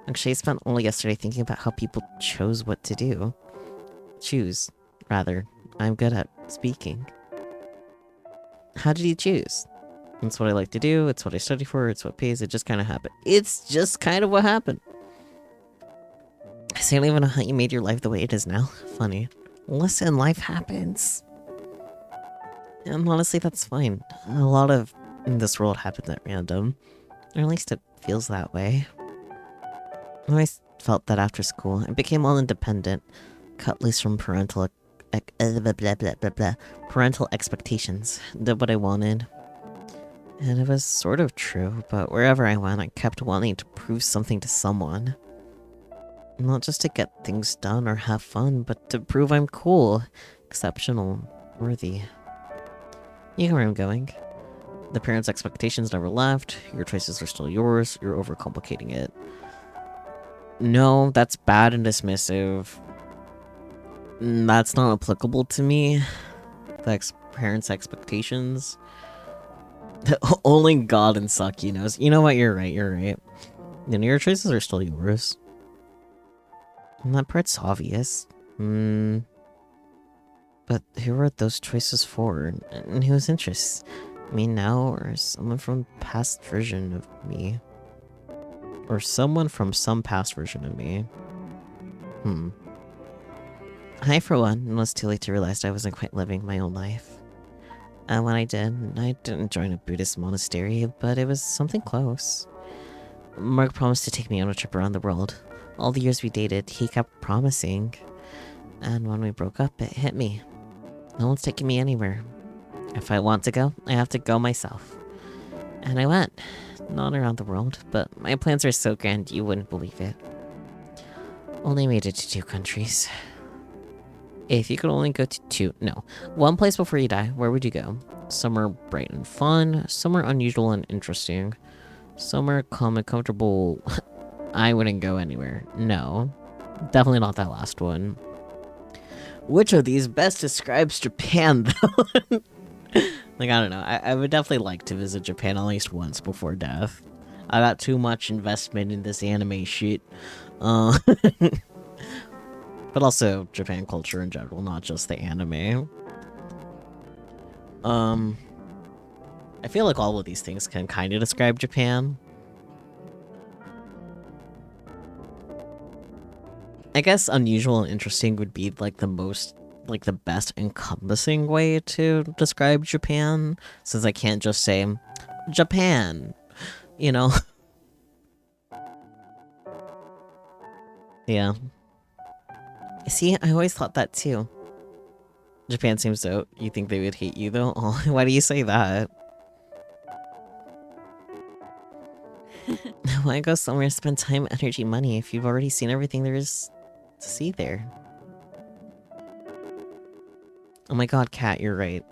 Actually, I spent all yesterday thinking about how people chose what to do. Choose, rather. I'm good at speaking. How did you choose? It's what I like to do, it's what I study for, it's what pays, it just kind of happened. It's just kind of what happened. I still don't even know how you made your life the way it is now. Funny. Listen, life happens. And honestly, that's fine. A lot of in this world happens at random. Or at least it feels that way. I always felt that after school, I became all independent, cut loose from parental expectations, did what I wanted. And it was sort of true, but wherever I went, I kept wanting to prove something to someone. Not just to get things done or have fun, but to prove I'm cool, exceptional, worthy. You know where I'm going. The parents' expectations never left, your choices are still yours, you're overcomplicating it. No, that's bad and dismissive. That's not applicable to me. The parents' expectations. Only God and Saki knows. You know what? You're right. Then your choices are still yours. And that part's obvious. But who are those choices for? And whose interests? Me now, or someone from past version of me? Or someone from some past version of me? I, for one, was too late to realize I wasn't quite living my own life. And when I didn't join a Buddhist monastery, but it was something close. Mark promised to take me on a trip around the world. All the years we dated, he kept promising. And when we broke up, it hit me. No one's taking me anywhere. If I want to go, I have to go myself. And I went. Not around the world, but my plans are so grand you wouldn't believe it. Only made it to 2 countries. If you could only go to one place before you die, where would you go? Somewhere bright and fun, somewhere unusual and interesting, somewhere calm and comfortable. I wouldn't go anywhere. No. Definitely not that last one. Which of these best describes Japan, though? Like, I don't know. I would definitely like to visit Japan at least once before death. I got too much investment in this anime shit. But also Japan culture in general, not just the anime. I feel like all of these things can kind of describe Japan. I guess unusual and interesting would be like the best encompassing way to describe Japan, since I can't just say Japan, you know? Yeah. See, I always thought that too. Japan seems so. You think they would hate you though? Oh, why do you say that? Why go somewhere, spend time, energy, money if you've already seen everything there is to see there? Oh my god, Cat, you're right.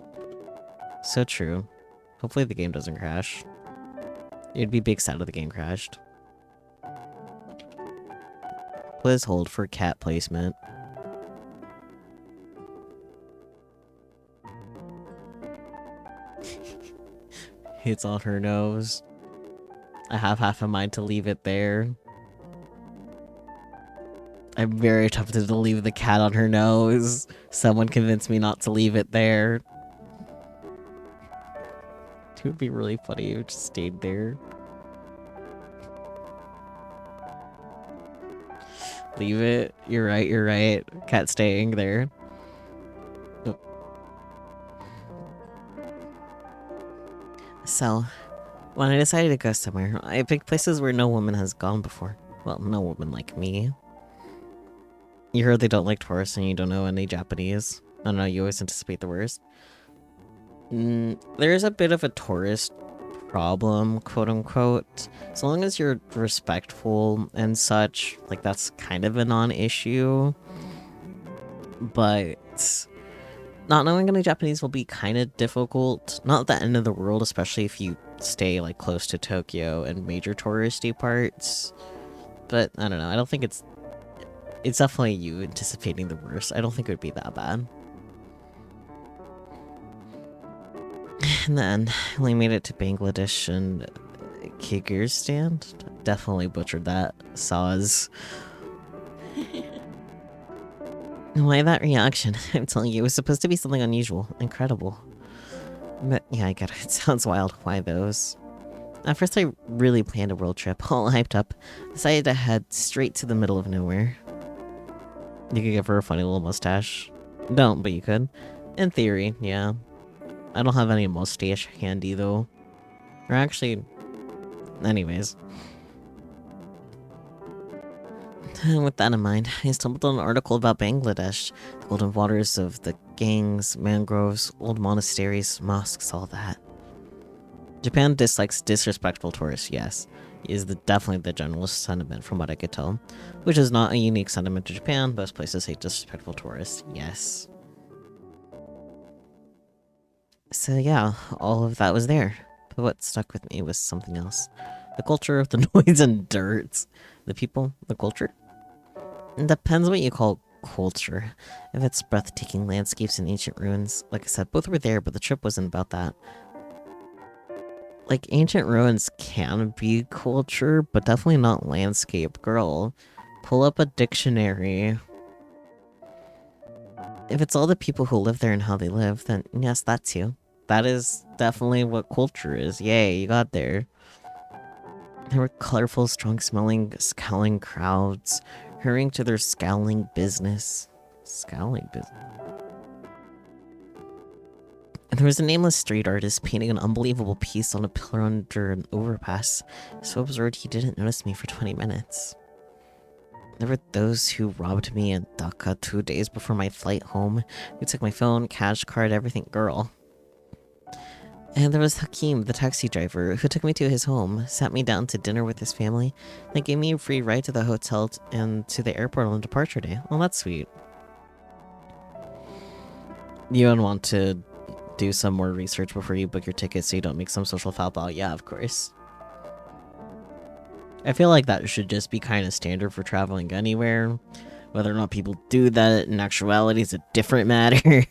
So true. Hopefully the game doesn't crash. It'd be big sad if the game crashed. Please hold for cat placement. It's on her nose. I have half a mind to leave it there. I'm very tempted to leave the cat on her nose. Someone convinced me not to leave it there. It would be really funny if it just stayed there. Leave it. You're right. Cat staying there. Oh. So, when I decided to go somewhere, I picked places where no woman has gone before. Well, no woman like me. You heard they don't like tourists and you don't know any Japanese. I don't know, you always anticipate the worst. There is a bit of a tourist problem, quote unquote. So long as you're respectful and such, like that's kind of a non-issue. But Not knowing any Japanese will be kind of difficult. Not the end of the world, especially if you stay like close to Tokyo and major touristy parts. But I don't know. I don't think it's definitely you anticipating the worst. I don't think it would be that bad. And then we made it to Bangladesh and Kyrgyzstan. Definitely butchered that. Saws. Why that reaction? I'm telling you, it was supposed to be something unusual, incredible. But yeah, I get it. It sounds wild. Why those? At first, I really planned a world trip, all hyped up. Decided to head straight to the middle of nowhere. You could give her a funny little mustache. Don't, but you could. In theory, yeah. I don't have any mustache handy, though. Or actually... Anyways. With that in mind, I stumbled on an article about Bangladesh. The golden waters of the gangs, mangroves, old monasteries, mosques, all that. Japan dislikes disrespectful tourists, yes. Is definitely the general sentiment from what I could tell. Which is not a unique sentiment to Japan. Most places hate disrespectful tourists, yes. So yeah, all of that was there. But what stuck with me was something else. The culture of the noise and dirt. The people, the culture? It depends what you call culture. If it's breathtaking landscapes and ancient ruins, like I said, both were there, but the trip wasn't about that. Like, ancient ruins can be culture, but definitely not landscape. Girl, pull up a dictionary. If it's all the people who live there and how they live, then yes, that too. That is definitely what culture is. Yay, you got there. There were colorful, strong-smelling, scowling crowds, hurrying to their scowling business. Scowling business? And there was a nameless street artist painting an unbelievable piece on a pillar under an overpass. So absurd he didn't notice me for 20 minutes. There were those who robbed me in Dhaka 2 days before my flight home, who took my phone, cash card, everything, girl. And there was Hakim, the taxi driver, who took me to his home, sat me down to dinner with his family, and gave me a free ride to the hotel and to the airport on departure day. Well, that's sweet. You don't want to do some more research before you book your ticket so you don't make some social foul ball? Yeah, of course. I feel like that should just be kind of standard for traveling anywhere. Whether or not people do that in actuality is a different matter.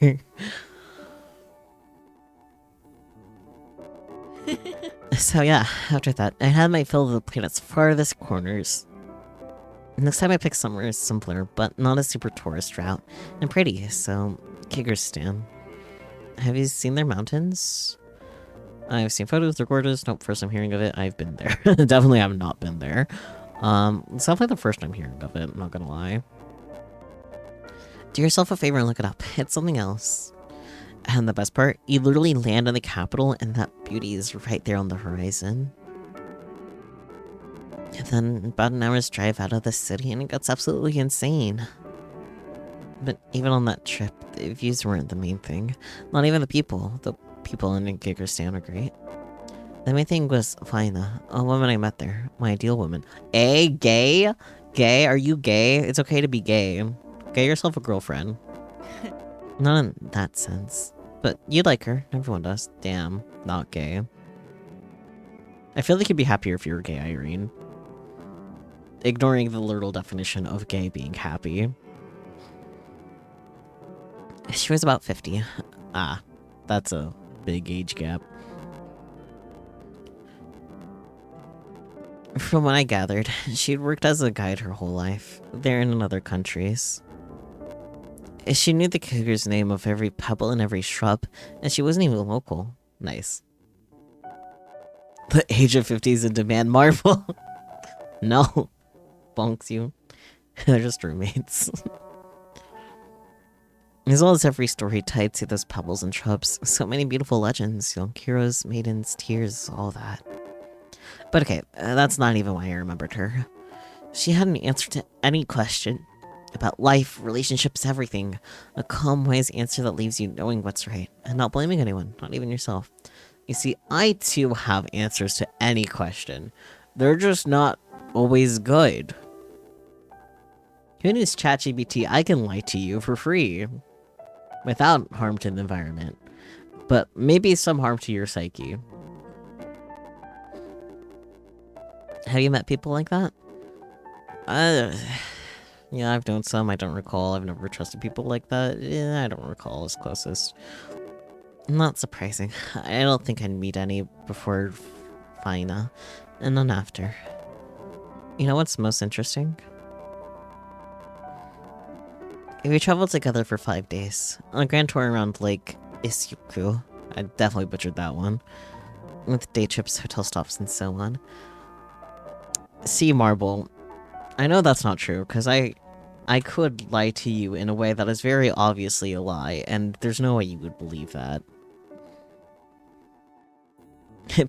So yeah, after that, I had my fill of the planet's farthest corners. Next time I pick somewhere simpler, but not a super tourist route, and pretty, so Kyrgyzstan. Have you seen their mountains? I've seen photos, they're gorgeous. Nope, first I'm hearing of it, I've been there. Definitely have not been there. It's definitely the first I'm hearing of it, I'm not gonna lie. Do yourself a favor and look it up, it's something else. And the best part, you literally land in the capital and that beauty is right there on the horizon. And then about an hour's drive out of the city and it gets absolutely insane. But even on that trip, the views weren't the main thing. Not even the people. The people in Kyrgyzstan are great. The main thing was Faina, a woman I met there. My ideal woman. Gay? Gay? Are you gay? It's okay to be gay. Get yourself a girlfriend. Not in that sense. But you'd like her. Everyone does. Damn. Not gay. I feel like you'd be happier if you were gay, Irene. Ignoring the literal definition of gay being happy. She was about 50. Ah, that's a big age gap. From what I gathered, she'd worked as a guide her whole life, there and in other countries. She knew the cougar's name of every pebble and every shrub, and she wasn't even local. Nice. The age of 50 is in demand, Marvel. No. Bonks you. They're just roommates. As well as every story tied to those pebbles and shrubs. So many beautiful legends, young heroes, maidens, tears, all that. But okay, that's not even why I remembered her. She had an answer to any question. About life, relationships, everything. A calm, wise answer that leaves you knowing what's right. And not blaming anyone, not even yourself. You see, I too have answers to any question. They're just not always good. Who needs ChatGPT? I can lie to you for free. without harm to the environment, but maybe some harm to your psyche. Have you met people like that? Yeah, I've known some. I don't recall. I've never trusted people like that. Yeah, I don't recall as closest. Not surprising. I don't think I'd meet any before Fina, and none after. You know what's most interesting? We traveled together for 5 days, on a grand tour around Lake Isuku. I definitely butchered that one. With day trips, hotel stops, and so on. Sea Marble. I know that's not true, because I could lie to you in a way that is very obviously a lie, and there's no way you would believe that.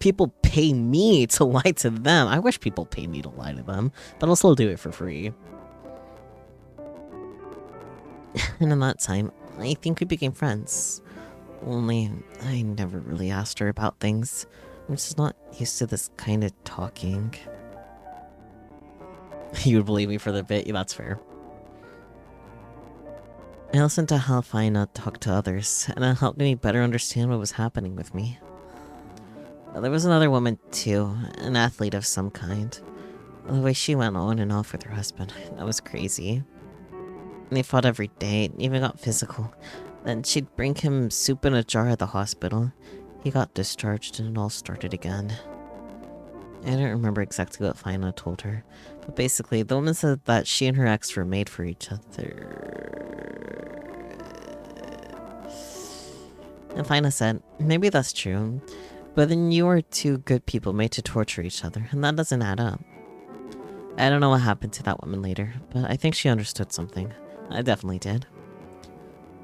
People pay me to lie to them. I wish people paid me to lie to them, but I'll still do it for free. And in that time, I think we became friends. Only, I never really asked her about things. I'm just not used to this kind of talking. You would believe me for the bit, that's fair. I listened to how Fina talked to others, and it helped me better understand what was happening with me. There was another woman, too, an athlete of some kind. The way she went on and off with her husband, that was crazy. They fought every day, even got physical. Then she'd bring him soup in a jar at the hospital. He got discharged and it all started again. I don't remember exactly what Fina told her, but basically, the woman said that she and her ex were made for each other. And Fina said, maybe that's true, but then you are two good people made to torture each other, and that doesn't add up. I don't know what happened to that woman later, but I think she understood something. I definitely did.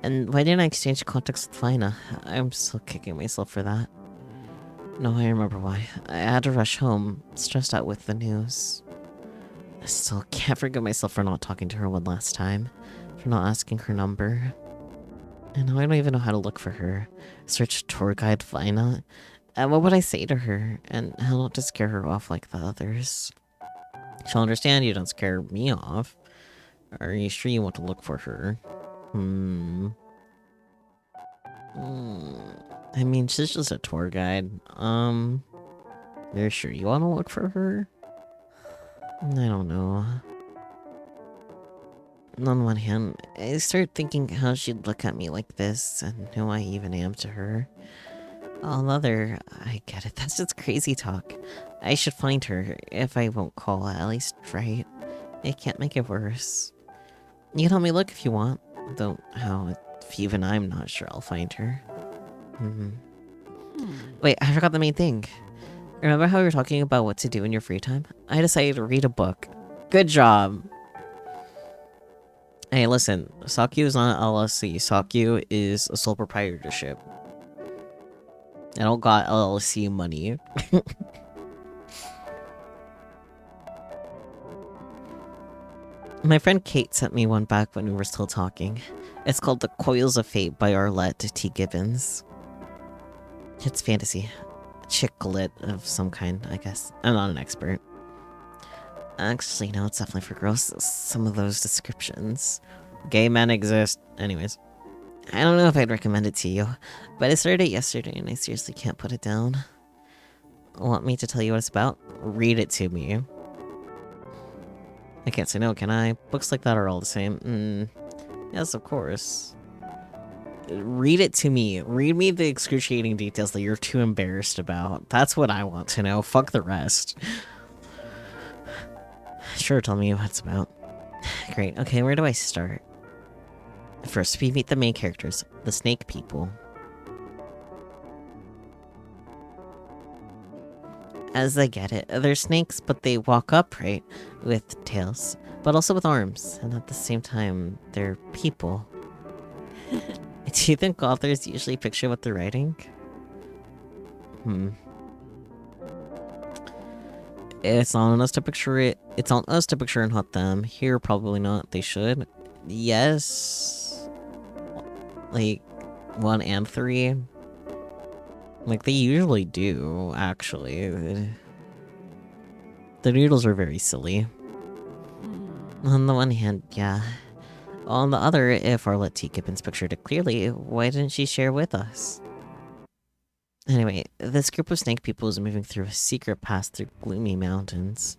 And why didn't I exchange contacts with Fina? I'm still kicking myself for that. No, I remember why. I had to rush home, stressed out with the news. I still can't forgive myself for not talking to her one last time, for not asking her number. And now I don't even know how to look for her. Search tour guide Fina. And what would I say to her? And how not to scare her off like the others? She'll understand you don't scare me off. Are you sure you want to look for her? I mean, she's just a tour guide. You're sure you want to look for her? I don't know. On one hand, I start thinking how she'd look at me like this, and who I even am to her. On the other, I get it, that's just crazy talk. I should find her, if I won't call, at least try. It can't make it worse. You can help me look if you want. Though how, if even I'm not sure I'll find her. Wait, I forgot the main thing. Remember how we were talking about what to do in your free time? I decided to read a book. Good job! Hey, listen, Sakyu is not an LLC. Sakyu is a sole proprietorship. I don't got LLC money. My friend Kate sent me one back when we were still talking. It's called The Coils of Fate by Arlette T. Gibbons. It's fantasy. Chick lit of some kind, I guess. I'm not an expert. Actually, no, it's definitely for girls. Some of those descriptions. Gay men exist. Anyways. I don't know if I'd recommend it to you, but I started it yesterday and I seriously can't put it down. Want me to tell you what it's about? Read it to me. I can't say no, can I? Books like that are all the same. Yes, of course. Read it to me. Read me the excruciating details that you're too embarrassed about. That's what I want to know. Fuck the rest. Sure, tell me what it's about. Great. Okay, where do I start? First, we meet the main characters, the snake people. As I get it, they're snakes, but they walk upright with tails, but also with arms, and at the same time, they're people. Do you think authors usually picture what they're writing? It's on us to picture it. It's on us to picture and not them. Here, probably not. They should. Yes. Like, 1 and 3. Like, they usually do, actually. The noodles are very silly. On the one hand, yeah. On the other, if Arlet Teakippins pictured it clearly, why didn't she share with us? Anyway, this group of snake people is moving through a secret pass through gloomy mountains.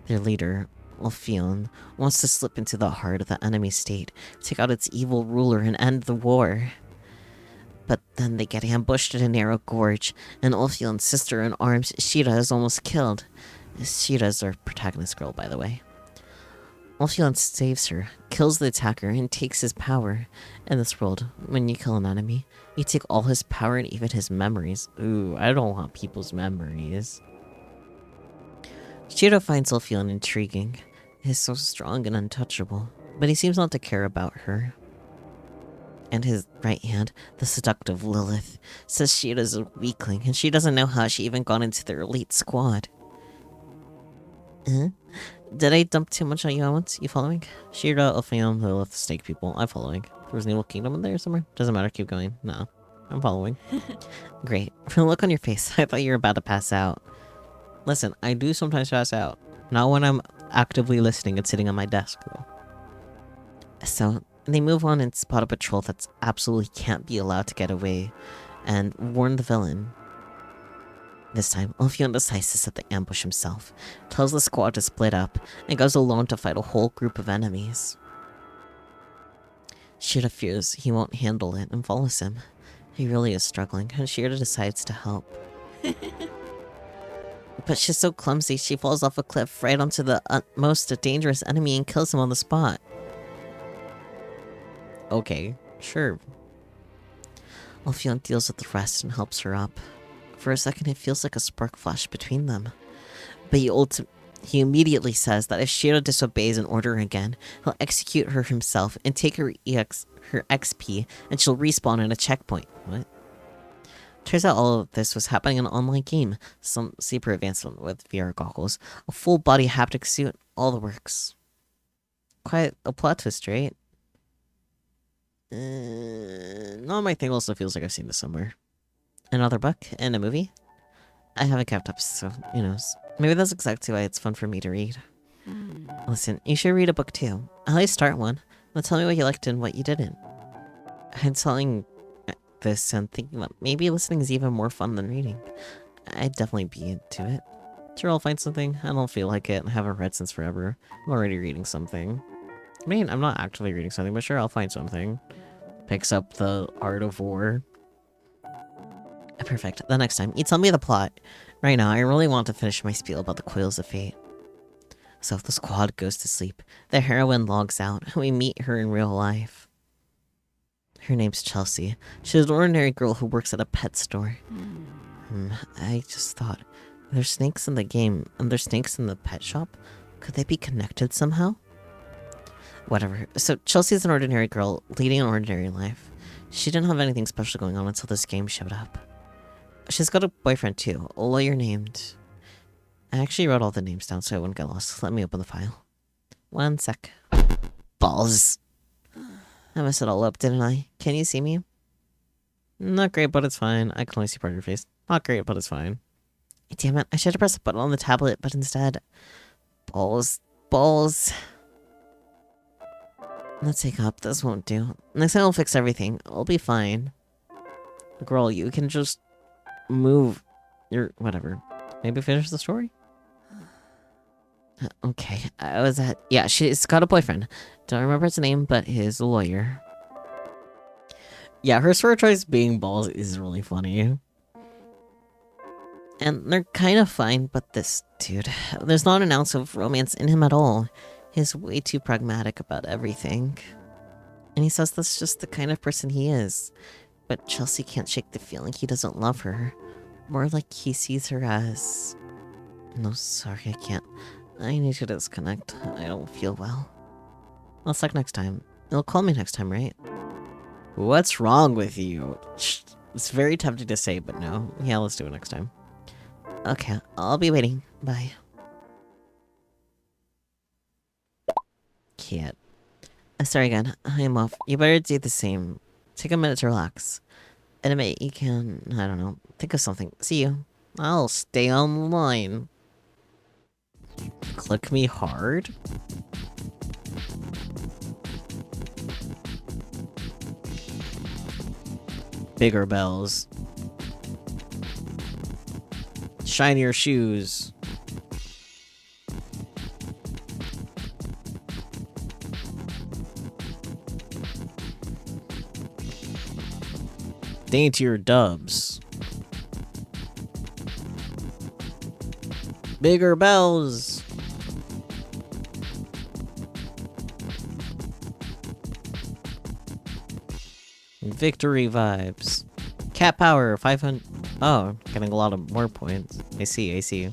Their leader, Ulfion, wants to slip into the heart of the enemy state, take out its evil ruler, and end the war. But then they get ambushed in a narrow gorge, and Ulfion's sister-in-arms, Shira, is almost killed. Shira's our protagonist girl, by the way. Ulfion saves her, kills the attacker, and takes his power. In this world, when you kill an enemy, you take all his power and even his memories. Ooh, I don't want people's memories. Shira finds Ulfion intriguing. He's so strong and untouchable, but he seems not to care about her. And his right hand, the seductive Lilith, says Shira's a weakling, and she doesn't know how she even got into their elite squad. Did I dump too much on you at once? You following? Shira, Ulfion, Lilith, snake people. I'm following. There was an evil kingdom in there somewhere? Doesn't matter, keep going. No. I'm following. Great. From the look on your face, I thought you were about to pass out. Listen, I do sometimes pass out. Not when I'm actively listening and sitting on my desk, though. So, they move on and spot a patrol that's absolutely can't be allowed to get away, and warn the villain. This time, Ulfion decides to set the ambush himself, tells the squad to split up, and goes alone to fight a whole group of enemies. Shira fears he won't handle it and follows him. He really is struggling, and Shira decides to help. But she's so clumsy, she falls off a cliff right onto the most dangerous enemy and kills him on the spot. Okay, sure. Ulfion deals with the rest and helps her up. For a second, it feels like a spark flash between them. But he immediately says that if Shira disobeys an order again, he'll execute her himself and take her XP, and she'll respawn in a checkpoint. What? Turns out all of this was happening in an online game. Some super advancement with VR goggles, a full body haptic suit, all the works. Quite a plot twist, right? No, my thing also feels like I've seen this somewhere. Another book and a movie? I haven't kept up, so who knows. Maybe that's exactly why it's fun for me to read. Listen, you should read a book too. I'll let you start one, but tell me what you liked and what you didn't. I'm telling this and thinking that maybe listening is even more fun than reading. I'd definitely be into it. Sure, I'll find something. I don't feel like it and haven't read since forever. I'm already reading something. I mean, I'm not actively reading something, but sure, I'll find something. Picks up the Art of War. Perfect. The next time, you tell me the plot. Right now, I really want to finish my spiel about the Coils of Fate. So if the squad goes to sleep, the heroine logs out, and we meet her in real life. Her name's Chelsea. She's an ordinary girl who works at a pet store. I just thought, there's snakes in the game, and there's snakes in the pet shop? Could they be connected somehow? Whatever. So Chelsea's an ordinary girl, leading an ordinary life. She didn't have anything special going on until this game showed up. She's got a boyfriend too, a lawyer named... I actually wrote all the names down so I wouldn't get lost. Let me open the file. One sec. Balls. I messed it all up, didn't I? Can you see me? Not great, but it's fine. I can only see part of your face. Not great, but it's fine. Damn it, I should have pressed the button on the tablet, but instead... Balls. Balls. Let's take up. This won't do. Next time I'll fix everything. I'll be fine. Girl, you can just... move your... whatever. Maybe finish the story? Okay, I was at... yeah, she's got a boyfriend. Don't remember his name, but he's a lawyer. Yeah, her sword choice being balls is really funny. And they're kind of fine, but this dude... there's not an ounce of romance in him at all. He's way too pragmatic about everything. And he says that's just the kind of person he is. But Chelsea can't shake the feeling he doesn't love her. More like he sees her as... No, sorry, I can't. I need to disconnect. I don't feel well. I'll talk next time. You'll call me next time, right? What's wrong with you? It's very tempting to say, but no. Yeah, let's do it next time. Okay, I'll be waiting. Bye. Can't. Sorry again. I'm off. You better do the same. Take a minute to relax. Admit you can... I don't know. Think of something. See you. I'll stay online. Click me hard? Bigger bells. Shinier shoes. Daintier dubs. Bigger bells. Victory vibes. Cat power, 500. Oh, getting a lot of more points. I see, I see.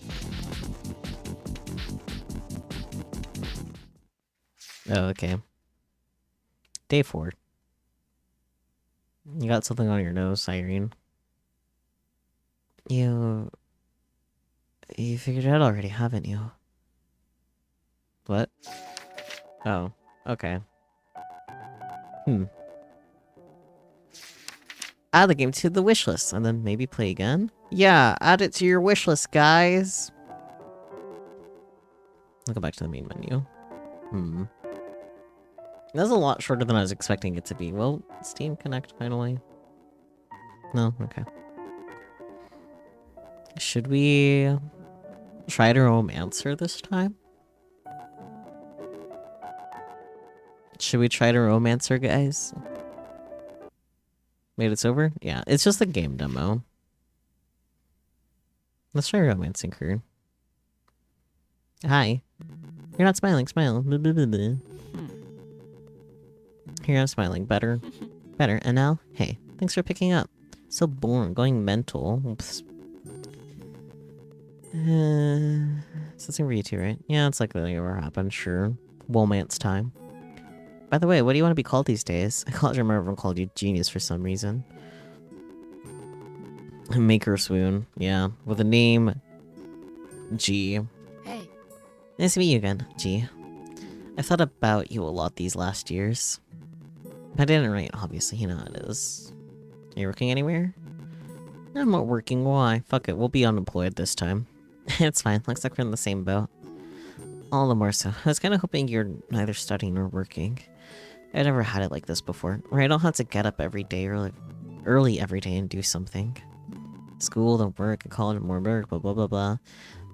Oh, okay. Day 4. You got something on your nose, Irene. You figured it out already, haven't you? What? Oh, okay. Add the game to the wish list, and then maybe play again? Yeah, add it to your wish list, guys! I'll go back to the main menu. That's a lot shorter than I was expecting it to be. Well, Steam Connect finally. No? Okay. Should we try to romancer this time? Should we try to romancer, guys? Wait, it's over? Yeah, it's just a game demo. Let's try romancing her. Hi. You're not smiling, smile. Blah, blah, blah, blah. Here, I'm smiling. Better. Better. And now? Hey, thanks for picking up. So boring. Going mental. Oops. It's the same for you too, right? Yeah, it's likely to ever happen, sure. Womance time. By the way, what do you want to be called these days? I remember everyone called you Genius for some reason. Maker Swoon. Yeah, with a name G. Hey. Nice to meet you again, G. I've thought about you a lot these last years. I didn't write, obviously, you know how it is. Are you working anywhere? I'm not working, why? Fuck it, we'll be unemployed this time. It's fine, looks like we're in the same boat. All the more so. I was kinda hoping you're neither studying nor working. I've never had it like this before, where I don't have to get up every day or early every day and do something. School, then work, and college, more work, blah blah blah blah.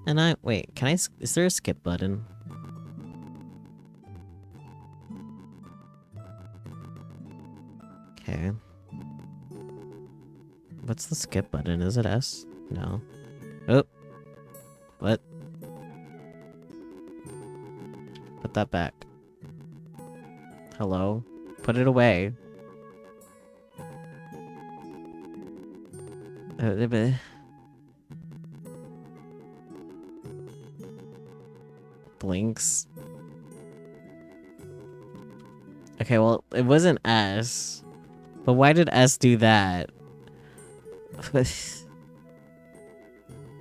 And wait, can I, is there a skip button? Okay. What's the skip button? Is it S? No. Oh. What? Put that back. Hello? Put it away. Blinks. Okay, well, it wasn't S. But why did S do that?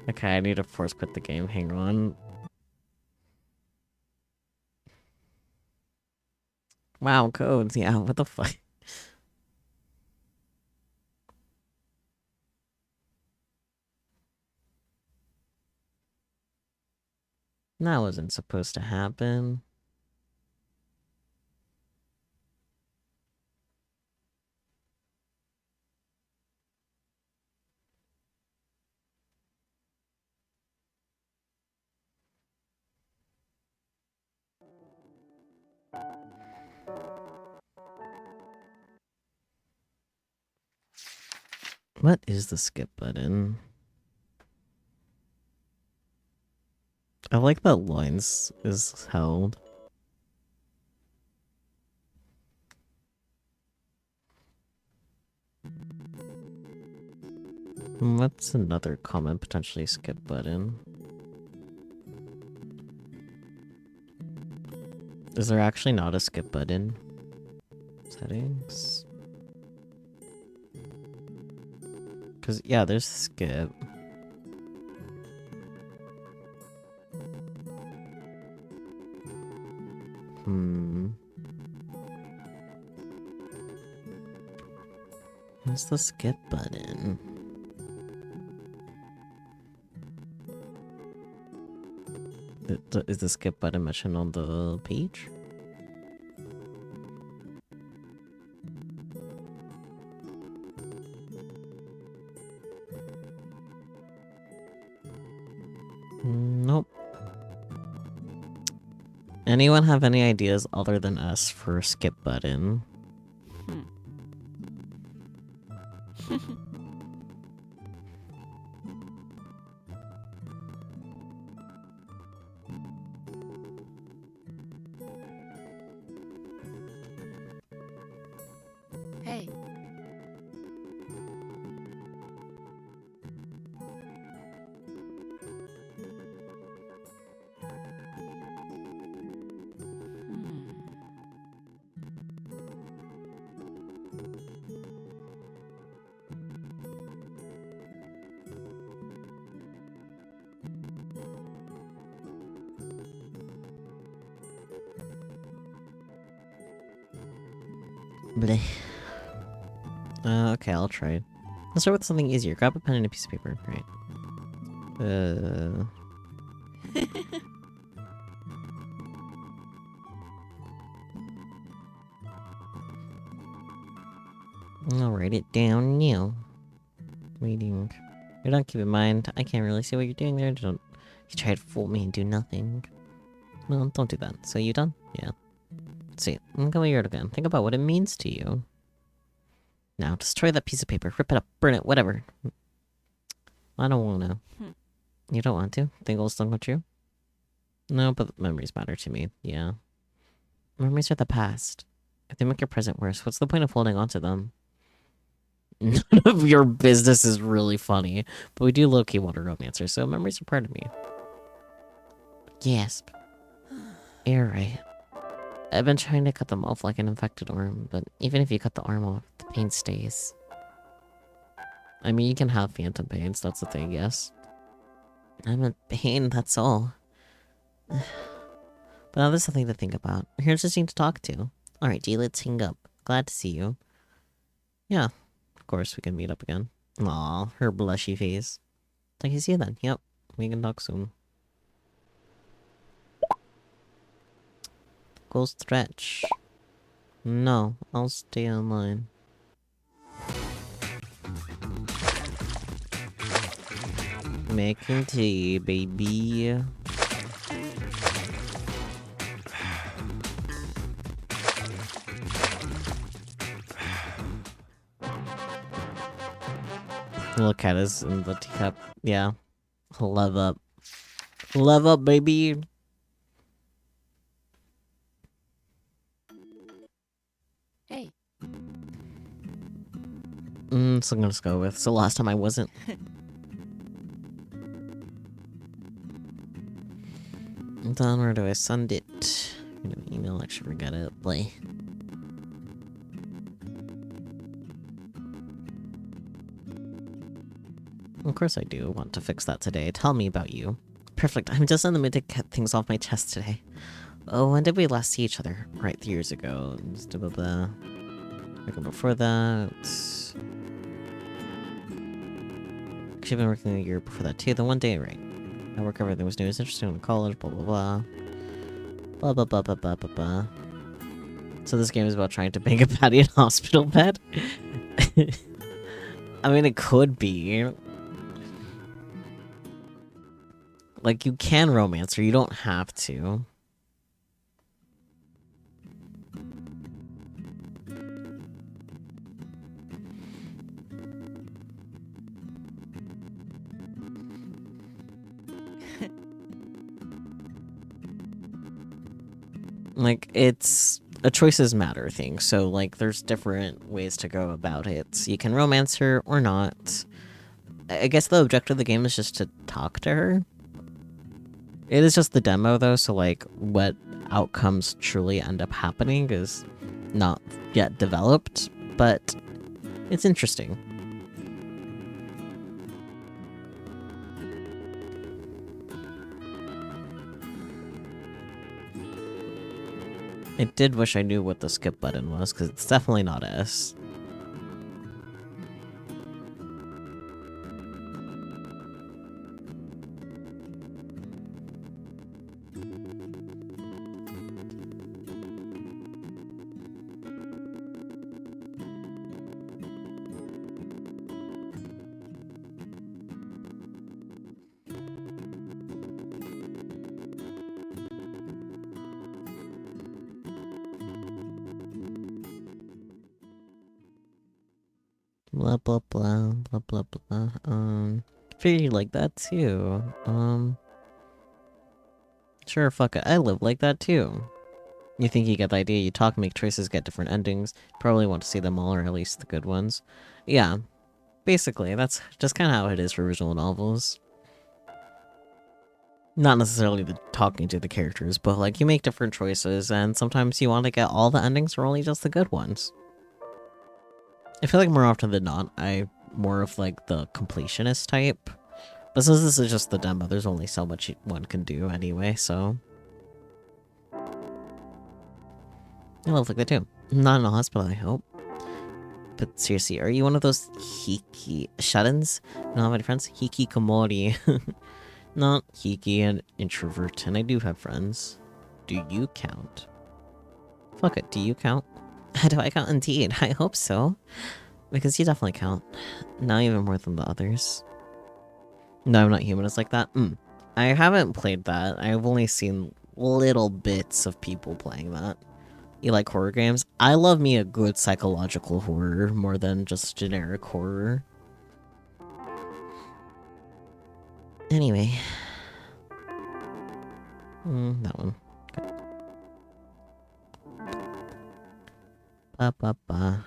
Okay, I need to force quit the game. Hang on. Wow, codes. Yeah, what the fuck? That wasn't supposed to happen. What is the skip button? I like that lines is held. What's another common potentially skip button? Is there actually not a skip button? Settings? Cause yeah, there's skip. Where's the skip button? Is the skip button mentioned on the page? Anyone have any ideas other than us for a skip button? Hey. Bleh. Okay, I'll try it. Let's start with something easier. Grab a pen and a piece of paper. Right. I'll write it down now. Waiting. Don't keep in mind, I can't really see what you're doing there. Don't you try to fool me and do nothing. Well, don't do that. So you done? Yeah. See, look at your again. Think about what it means to you. Now, destroy that piece of paper. Rip it up, burn it, whatever. I don't wanna. You don't want to? Think it'll still go true? No, but memories matter to me, yeah. Memories are the past. If they make your present worse, what's the point of holding on to them? None of your business is really funny, but we do low-key want a romancer, so memories are part of me. Gasp. You're right. I've been trying to cut them off like an infected arm, but even if you cut the arm off, the pain stays. I mean, you can have phantom pains, that's the thing, yes? I'm in pain, that's all. But now there's something to think about. Here's just need to talk to. Alright, G, let's hang up. Glad to see you. Yeah, of course we can meet up again. Aw, her blushy face. I can see you then. Yep, we can talk soon. Go stretch. No, I'll stay online. Making tea, baby. Look at us in the teacup. Yeah. Love up. Love up, baby. Hey. So I'm gonna just go with. So last time I wasn't. Then where do I send it? Email, I should forget it. Play. Of course I do want to fix that today. Tell me about you. Perfect. I'm just in the mood to get things off my chest today. Oh, when did we last see each other? Right, 3 years ago. Before that... Actually, I've been working a year before that too. Then one day, right. At work, everything was new. It was interesting in college, blah, blah, blah. Blah, blah, blah, blah, blah, blah, blah. So this game is about trying to bang a patty in a hospital bed? I mean, it could be. Like, you can romance her, you don't have to. Like, it's a choices matter thing, so, like, there's different ways to go about it. You can romance her or not. I guess the objective of the game is just to talk to her. It is just the demo, though, so, like, what outcomes truly end up happening is not yet developed, but it's interesting. I did wish I knew what the skip button was, because it's definitely not S. Blah blah blah blah blah blah. Figure you like that too. Sure, fuck it. I live like that too. You think you get the idea, you talk, make choices, get different endings. Probably want to see them all, or at least the good ones. Yeah, basically, that's just kind of how it is for visual novels. Not necessarily the talking to the characters, but like, you make different choices, and sometimes you want to get all the endings or only just the good ones. I feel like more often than not, I'm more of like the completionist type. But since this is just the demo, there's only so much one can do anyway, so... I love like that too. Not in a hospital, I hope. But seriously, are you one of those hiki shut-ins? No, my friends? Hikikomori. Not hiki, an introvert, and I do have friends. Do you count? Fuck it, do you count? Do I count indeed? I hope so. Because you definitely count. Not even more than the others. No, I'm not human, it's like that. I haven't played that. I've only seen little bits of people playing that. You like horror games? I love me a good psychological horror more than just generic horror. Anyway. That one. Good. Ba.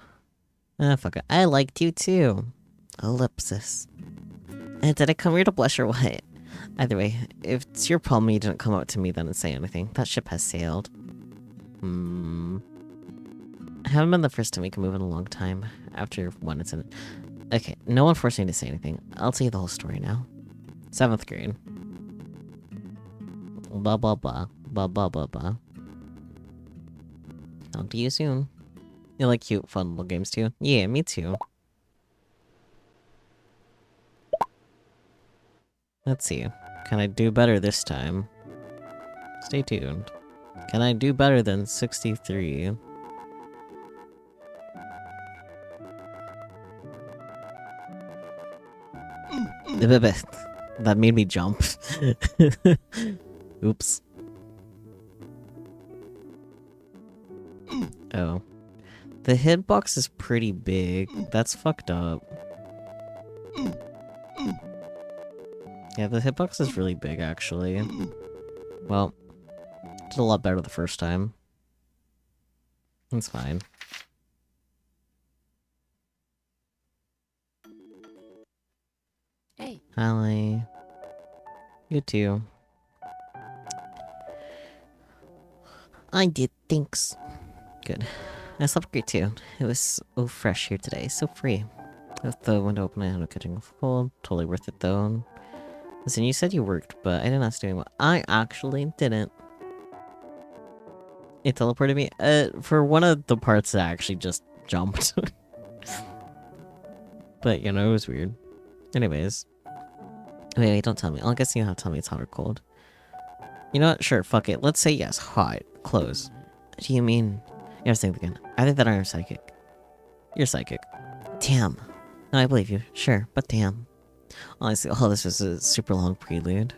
Ah, fuck it. I liked you too. Ellipsis. Did I come here to blush or what? Either way, if it's your problem you didn't come out to me then and say anything, that ship has sailed. I haven't been the first to make a move in a long time, after one incident. Okay, no one forced me to say anything. I'll tell you the whole story now. 7th grade. Blah blah blah. Blah blah blah blah. Talk to you soon. You like cute, fun little games too? Yeah, me too. Let's see. Can I do better this time? Stay tuned. Can I do better than 63? That made me jump. Oops. Oh. The hitbox is pretty big. That's fucked up. Yeah, the hitbox is really big, actually. Well, did a lot better the first time. It's fine. Hey. Hi. You too. I did, thanks. Good. I slept great too. It was so fresh here today, so free. With the window open, I had no catching of cold. Totally worth it though. Listen, you said you worked, but I didn't ask doing what. I actually didn't. It teleported me. For one of the parts that actually just jumped. But, you know, it was weird. Anyways. Wait, don't tell me. I guess you don't have to tell me it's hot or cold. You know what? Sure, fuck it. Let's say yes. Hot. Close. What do you mean? You have to think again. I think that I'm psychic. You're psychic. Damn. No, I believe you. Sure, but damn. Honestly, all this was a super long prelude.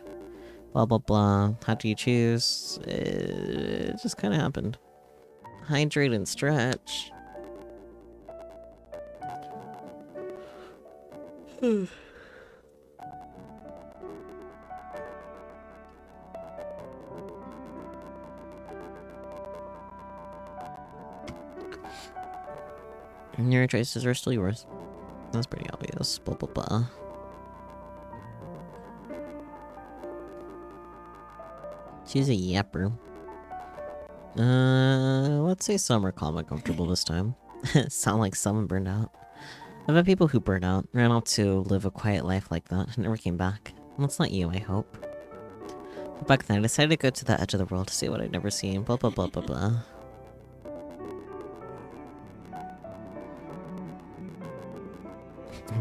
Blah blah blah. How do you choose? It just kind of happened. Hydrate and stretch. Your choices are still yours. That's pretty obvious. Blah blah blah. She's a yapper. Let's say some are calm and comfortable this time. Sound like someone burned out. I've had people who burned out, ran off to live a quiet life like that, and never came back. Well, it's not you, I hope. But back then, I decided to go to the edge of the world to see what I'd never seen. Blah blah blah blah blah.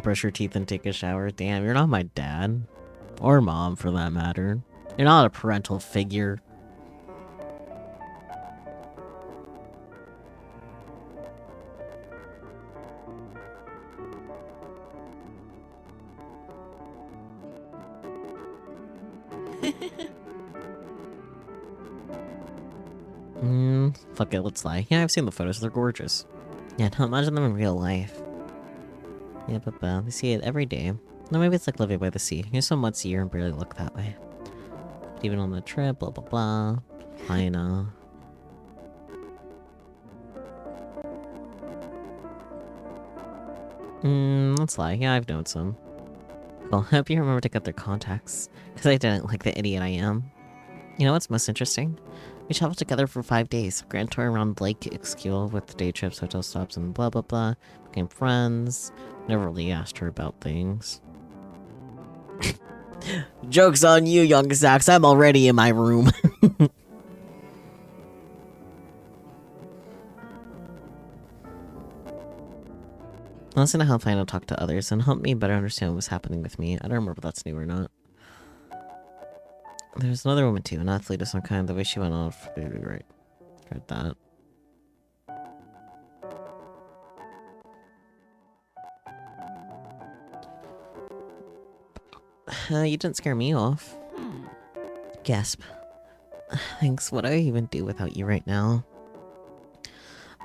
Brush your teeth and take a shower. Damn, you're not my dad. Or mom, for that matter. You're not a parental figure. Fuck it, let's lie. Yeah, I've seen the photos, they're gorgeous. Yeah, now imagine them in real life. Yeah, but they see it every day. No, maybe it's like living by the sea. You're so once a year and barely look that way. But even on the trip, blah blah blah. Kinda. Let's lie. Yeah, I've known some. Well, I hope you remember to get their contacts. Because I didn't like the idiot I am. You know what's most interesting? We traveled together for 5 days. Grand tour around Lake Ixkill with day trips, hotel stops, and blah blah blah. Became friends. Never really asked her about things. Joke's on you, young Sax. I'm already in my room. Listen to how I talk to others and help me better understand what was happening with me. I don't remember if that's new or not. There's another woman too, an athlete of some kind. The way she went off, right? Read that. You didn't scare me off. Gasp. Thanks. What do I even do without you right now?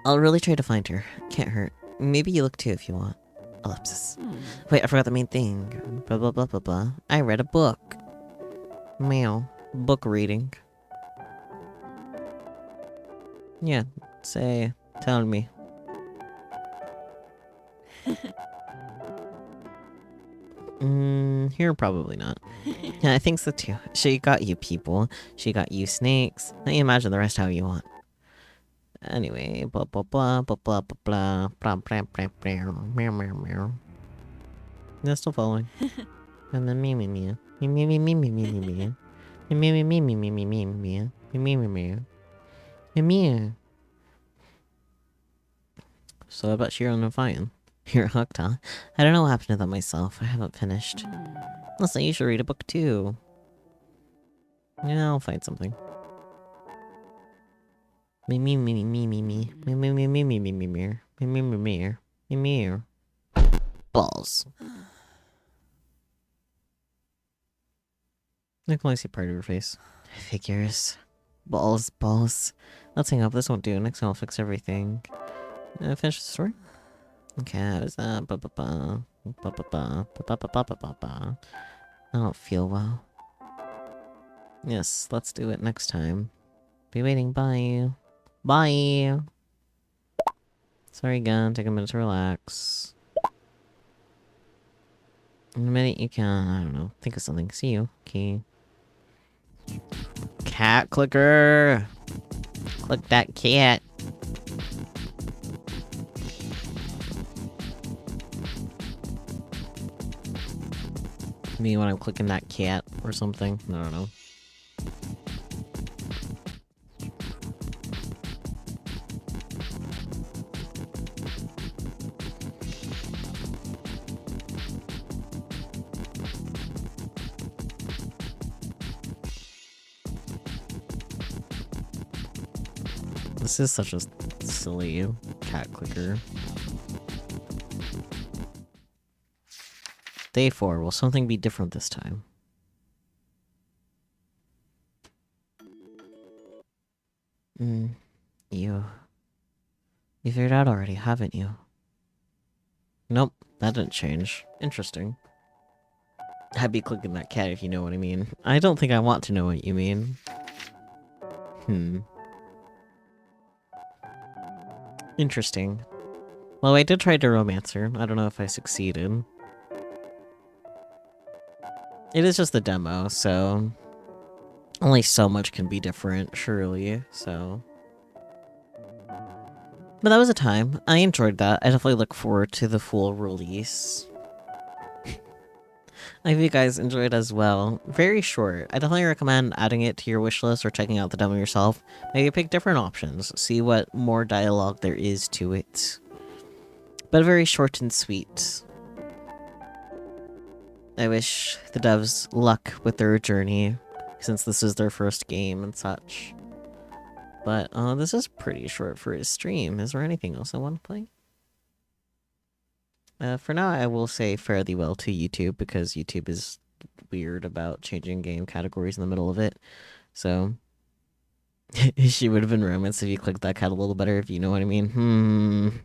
I'll really try to find her. Can't hurt. Maybe you look too if you want. Ellipsis. Wait, I forgot the main thing. Blah blah blah blah blah. I read a book. Meow. Book reading. Yeah, tell me. Here probably not. Yeah, I think so too. She got you people. She got you snakes. Now you imagine the rest how you want. Anyway, blah blah blah blah blah blah blah blah blah blah blah meow meow meow. They're still following. And then me me me me me me me me me me me. Me me me me me me me me me me me me me. So I bet Shiro and Fine. You're hooked, huh? I don't know what happened to them myself. I haven't finished. Listen, you should read a book too. Yeah, I'll find something. Me me me me me me me me me me me me me me me me me me me. Balls. I can only see part of her face. Figures. Balls, balls. Let's hang up. This won't do. Next time I'll fix everything. Finish the story? Okay, how does that? I don't feel well. Yes, let's do it next time. Be waiting. Bye. Bye. Sorry again. Take a minute to relax. In a minute you can, I don't know, think of something. See you. Okay. Cat clicker! Click that cat. Me when I'm clicking that cat or something. I don't know. This is such a silly cat clicker. Day 4. Will something be different this time? You figured out already, haven't you? Nope, that didn't change. Interesting. I'd be clicking that cat if you know what I mean. I don't think I want to know what you mean. Interesting. Well, I did try to romance her. I don't know if I succeeded. It is just the demo, so... only so much can be different, surely, so... But that was a time. I enjoyed that. I definitely look forward to the full release. I hope you guys enjoyed as well. Very short. I definitely recommend adding it to your wishlist or checking out the demo yourself. Maybe pick different options. See what more dialogue there is to it. But very short and sweet. I wish the devs luck with their journey, since this is their first game and such. But this is pretty short for a stream. Is there anything else I want to play? For now, I will say fare thee well to YouTube, because YouTube is weird about changing game categories in the middle of it. So, she would have been romance if you clicked that cat a little better, if you know what I mean.